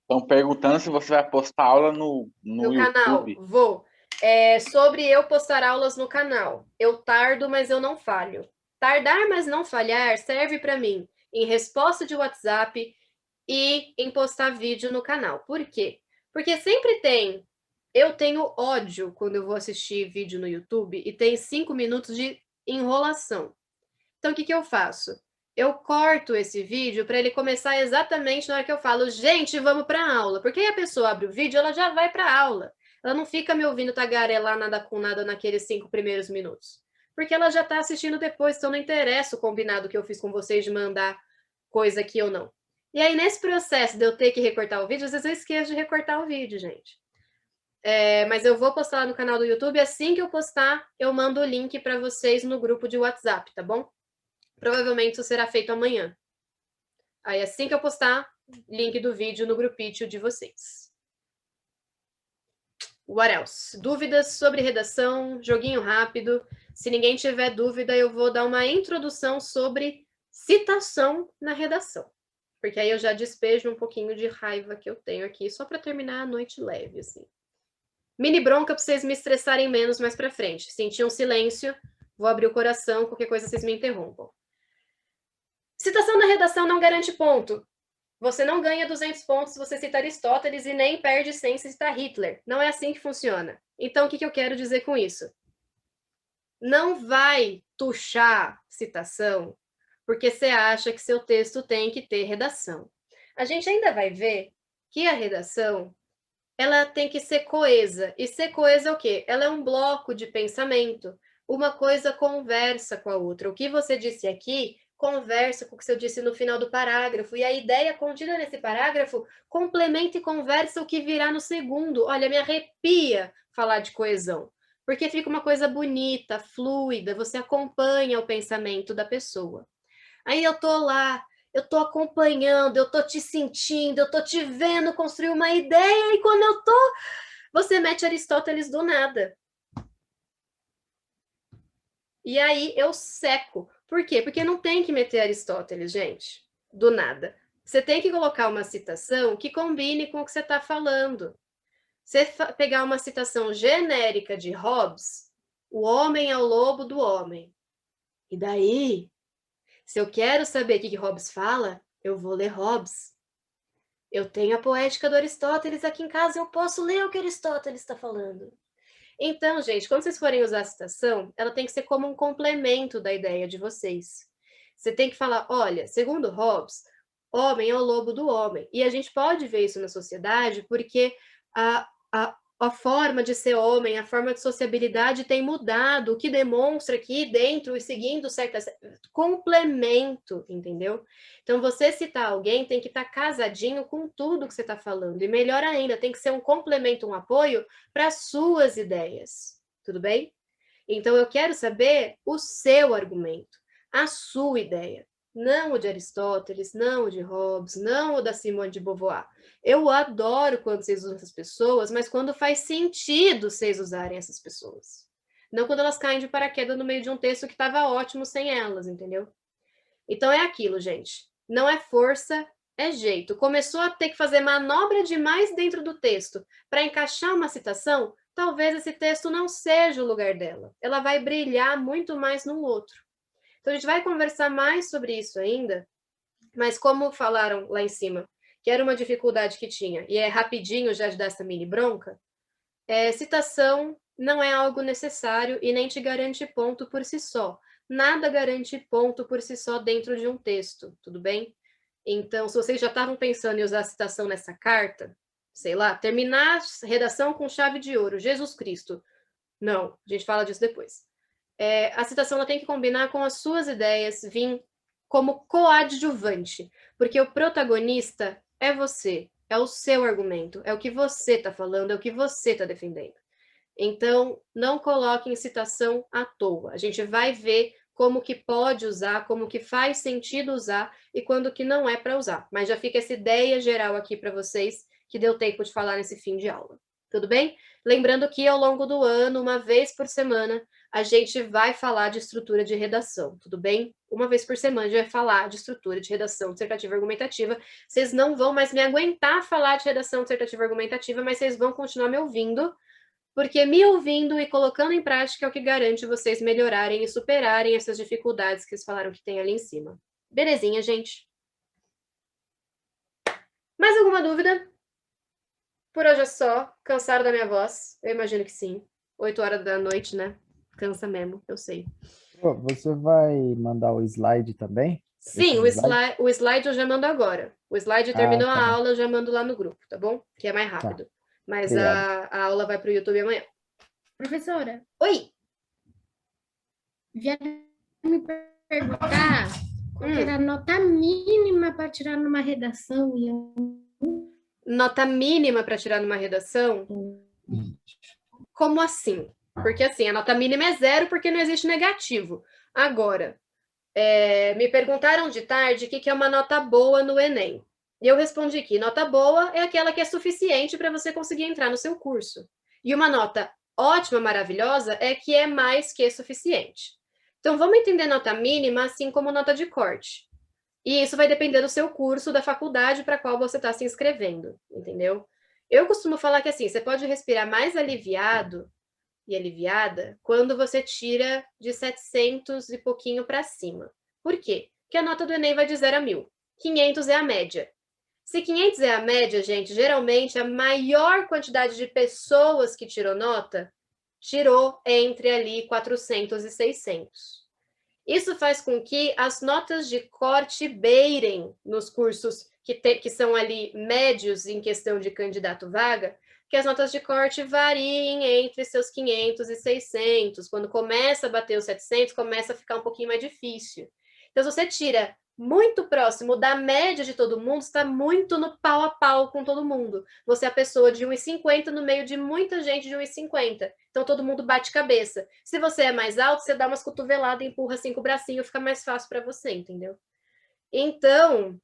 Estão perguntando se você vai postar aula no canal. YouTube. Vou. Sobre eu postar aulas no canal. Eu tardo, mas eu não falho. Tardar, mas não falhar serve para mim em resposta de WhatsApp e em postar vídeo no canal. Por quê? Porque sempre tem. Eu tenho ódio quando eu vou assistir vídeo no YouTube e tem 5 minutos de enrolação. Então, o que eu faço? Eu corto esse vídeo para ele começar exatamente na hora que eu falo, gente, vamos para a aula. Porque aí a pessoa abre o vídeo, ela já vai para a aula. Ela não fica me ouvindo tagarelar nada com nada naqueles 5 primeiros minutos. Porque ela já está assistindo depois, então não interessa o combinado que eu fiz com vocês de mandar coisa que eu não. E aí, nesse processo de eu ter que recortar o vídeo, às vezes eu esqueço de recortar o vídeo, gente. Mas eu vou postar lá no canal do YouTube. Assim que eu postar, eu mando o link para vocês no grupo de WhatsApp, tá bom? Provavelmente isso será feito amanhã. Aí, assim que eu postar, link do vídeo no grupinho de vocês. What else? Dúvidas sobre redação, joguinho rápido. Se ninguém tiver dúvida, eu vou dar uma introdução sobre citação na redação. Porque aí eu já despejo um pouquinho de raiva que eu tenho aqui, só para terminar a noite leve, assim. Mini bronca para vocês me estressarem menos mais para frente. Senti um silêncio, vou abrir o coração, qualquer coisa vocês me interrompam. Citação na redação não garante ponto. Você não ganha 200 pontos se você citar Aristóteles e nem perde 100 se citar Hitler. Não é assim que funciona. Então, o que eu quero dizer com isso? Não vai tuchar citação porque você acha que seu texto tem que ter redação. A gente ainda vai ver que a redação ela tem que ser coesa. E ser coesa é o quê? Ela é um bloco de pensamento. Uma coisa conversa com a outra. O que você disse aqui conversa com o que você disse no final do parágrafo. E a ideia contida nesse parágrafo complementa e conversa o que virá no segundo. Olha, me arrepia falar de coesão. Porque fica uma coisa bonita, fluida, você acompanha o pensamento da pessoa. Aí eu tô lá, eu tô acompanhando, eu tô te sentindo, eu tô te vendo construir uma ideia, e quando eu tô, você mete Aristóteles do nada. E aí eu seco. Por quê? Porque não tem que meter Aristóteles, gente, do nada. Você tem que colocar uma citação que combine com o que você está falando. Você pegar uma citação genérica de Hobbes, o homem é o lobo do homem. E daí, se eu quero saber o que Hobbes fala, eu vou ler Hobbes. Eu tenho a poética do Aristóteles aqui em casa, eu posso ler o que Aristóteles está falando. Então, gente, quando vocês forem usar a citação, ela tem que ser como um complemento da ideia de vocês. Você tem que falar, olha, segundo Hobbes, homem é o lobo do homem. E a gente pode ver isso na sociedade porque a forma de ser homem, a forma de sociabilidade tem mudado, o que demonstra que dentro e seguindo certas... complemento, entendeu? Então, você citar alguém tem que estar casadinho com tudo que você está falando. E melhor ainda, tem que ser um complemento, um apoio para as suas ideias. Tudo bem? Então, eu quero saber o seu argumento, a sua ideia. Não o de Aristóteles, não o de Hobbes, não o da Simone de Beauvoir. Eu adoro quando vocês usam essas pessoas, mas quando faz sentido vocês usarem essas pessoas. Não quando elas caem de paraquedas no meio de um texto que estava ótimo sem elas, entendeu? Então é aquilo, gente. Não é força, é jeito. Começou a ter que fazer manobra demais dentro do texto para encaixar uma citação, talvez esse texto não seja o lugar dela. Ela vai brilhar muito mais num outro. Então, a gente vai conversar mais sobre isso ainda, mas como falaram lá em cima, que era uma dificuldade que tinha, e é rapidinho já de dar essa mini bronca, citação não é algo necessário e nem te garante ponto por si só. Nada garante ponto por si só dentro de um texto, tudo bem? Então, se vocês já estavam pensando em usar a citação nessa carta, sei lá, terminar a redação com chave de ouro, Jesus Cristo. Não, a gente fala disso depois. A citação ela tem que combinar com as suas ideias, vir como coadjuvante, porque o protagonista é você, é o seu argumento, é o que você está falando, é o que você está defendendo. Então, não coloque em citação à toa. A gente vai ver como que pode usar, como que faz sentido usar e quando que não é para usar. Mas já fica essa ideia geral aqui para vocês, que deu tempo de falar nesse fim de aula. Tudo bem? Lembrando que ao longo do ano, uma vez por semana, a gente vai falar de estrutura de redação, tudo bem? Uma vez por semana a gente vai falar de estrutura de redação dissertativa e argumentativa. Vocês não vão mais me aguentar falar de redação dissertativa e argumentativa, mas vocês vão continuar me ouvindo, porque me ouvindo e colocando em prática é o que garante vocês melhorarem e superarem essas dificuldades que vocês falaram que tem ali em cima. Belezinha, gente? Mais alguma dúvida? Por hoje é só. Cansaram da minha voz? Eu imagino que sim. 8 horas da noite, né? Cansa mesmo, eu sei. Você vai mandar o slide também? Sim, Esse o slide eu já mando agora. O slide terminou a aula, eu já mando lá no grupo, tá bom? Que é mais rápido. Mas a aula vai para o YouTube amanhã. Professora, Oi! vieram me perguntar qual era a nota mínima para tirar numa redação. E eu... Nota mínima para tirar numa redação? Como assim? Porque assim, a nota mínima é 0 porque não existe negativo. Agora, me perguntaram de tarde o que é uma nota boa no Enem. E eu respondi que nota boa é aquela que é suficiente para você conseguir entrar no seu curso. E uma nota ótima, maravilhosa, é que é mais que suficiente. Então, vamos entender nota mínima assim como nota de corte. E isso vai depender do seu curso, da faculdade para a qual você está se inscrevendo, entendeu? Eu costumo falar que assim, você pode respirar mais aliviado e aliviada quando você tira de 700 e pouquinho para cima. Por quê? Porque a nota do Enem vai de 0 a 1.000. 500 é a média. Se 500 é a média, gente, geralmente a maior quantidade de pessoas que tirou nota, tirou entre ali 400 e 600. Isso faz com que as notas de corte beirem nos cursos que são ali médios em questão de candidato vaga, que as notas de corte variem entre seus 500 e 600. Quando começa a bater os 700, começa a ficar um pouquinho mais difícil. Então, se você tira muito próximo da média de todo mundo, está muito no pau a pau com todo mundo. Você é a pessoa de 1,50 no meio de muita gente de 1,50. Então, todo mundo bate cabeça. Se você é mais alto, você dá umas cotoveladas, empurra assim com o bracinho, fica mais fácil para você, entendeu? Então,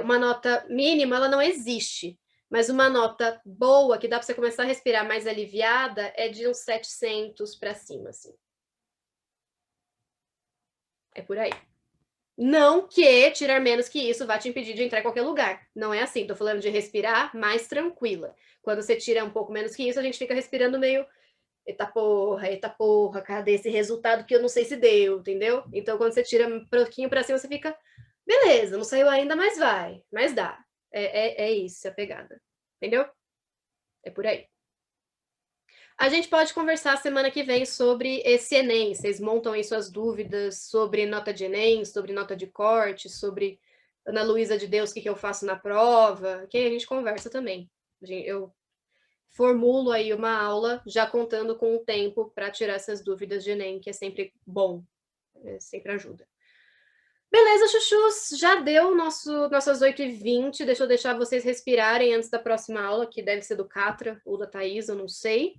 uma nota mínima, ela não existe. Mas uma nota boa, que dá para você começar a respirar mais aliviada, é de uns 700 para cima, assim. É por aí. Não que tirar menos que isso vai te impedir de entrar em qualquer lugar. Não é assim. Estou falando de respirar mais tranquila. Quando você tira um pouco menos que isso, a gente fica respirando meio... Eita porra, cadê esse resultado que eu não sei se deu, entendeu? Então, quando você tira um pouquinho para cima, você fica... Beleza, não saiu ainda, mas vai. Mas dá. É isso, a pegada. Entendeu? É por aí. A gente pode conversar semana que vem sobre esse Enem. Vocês montam aí suas dúvidas sobre nota de Enem, sobre nota de corte, sobre Ana Luísa de Deus, o que eu faço na prova, que a gente conversa também. Eu formulo aí uma aula já contando com o tempo para tirar essas dúvidas de Enem, que é sempre bom, sempre ajuda. Beleza, chuchus, já deu nossas 8h20, deixa eu deixar vocês respirarem antes da próxima aula, que deve ser do Catra ou da Thaís, eu não sei.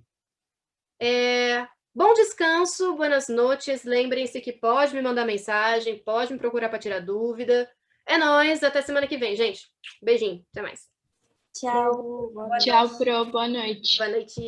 Bom descanso, boas noites. Lembrem-se que pode me mandar mensagem, pode me procurar para tirar dúvida. É nóis, até semana que vem, gente. Beijinho, até mais. Tchau. Tchau, Pro. Boa noite. Boa noite.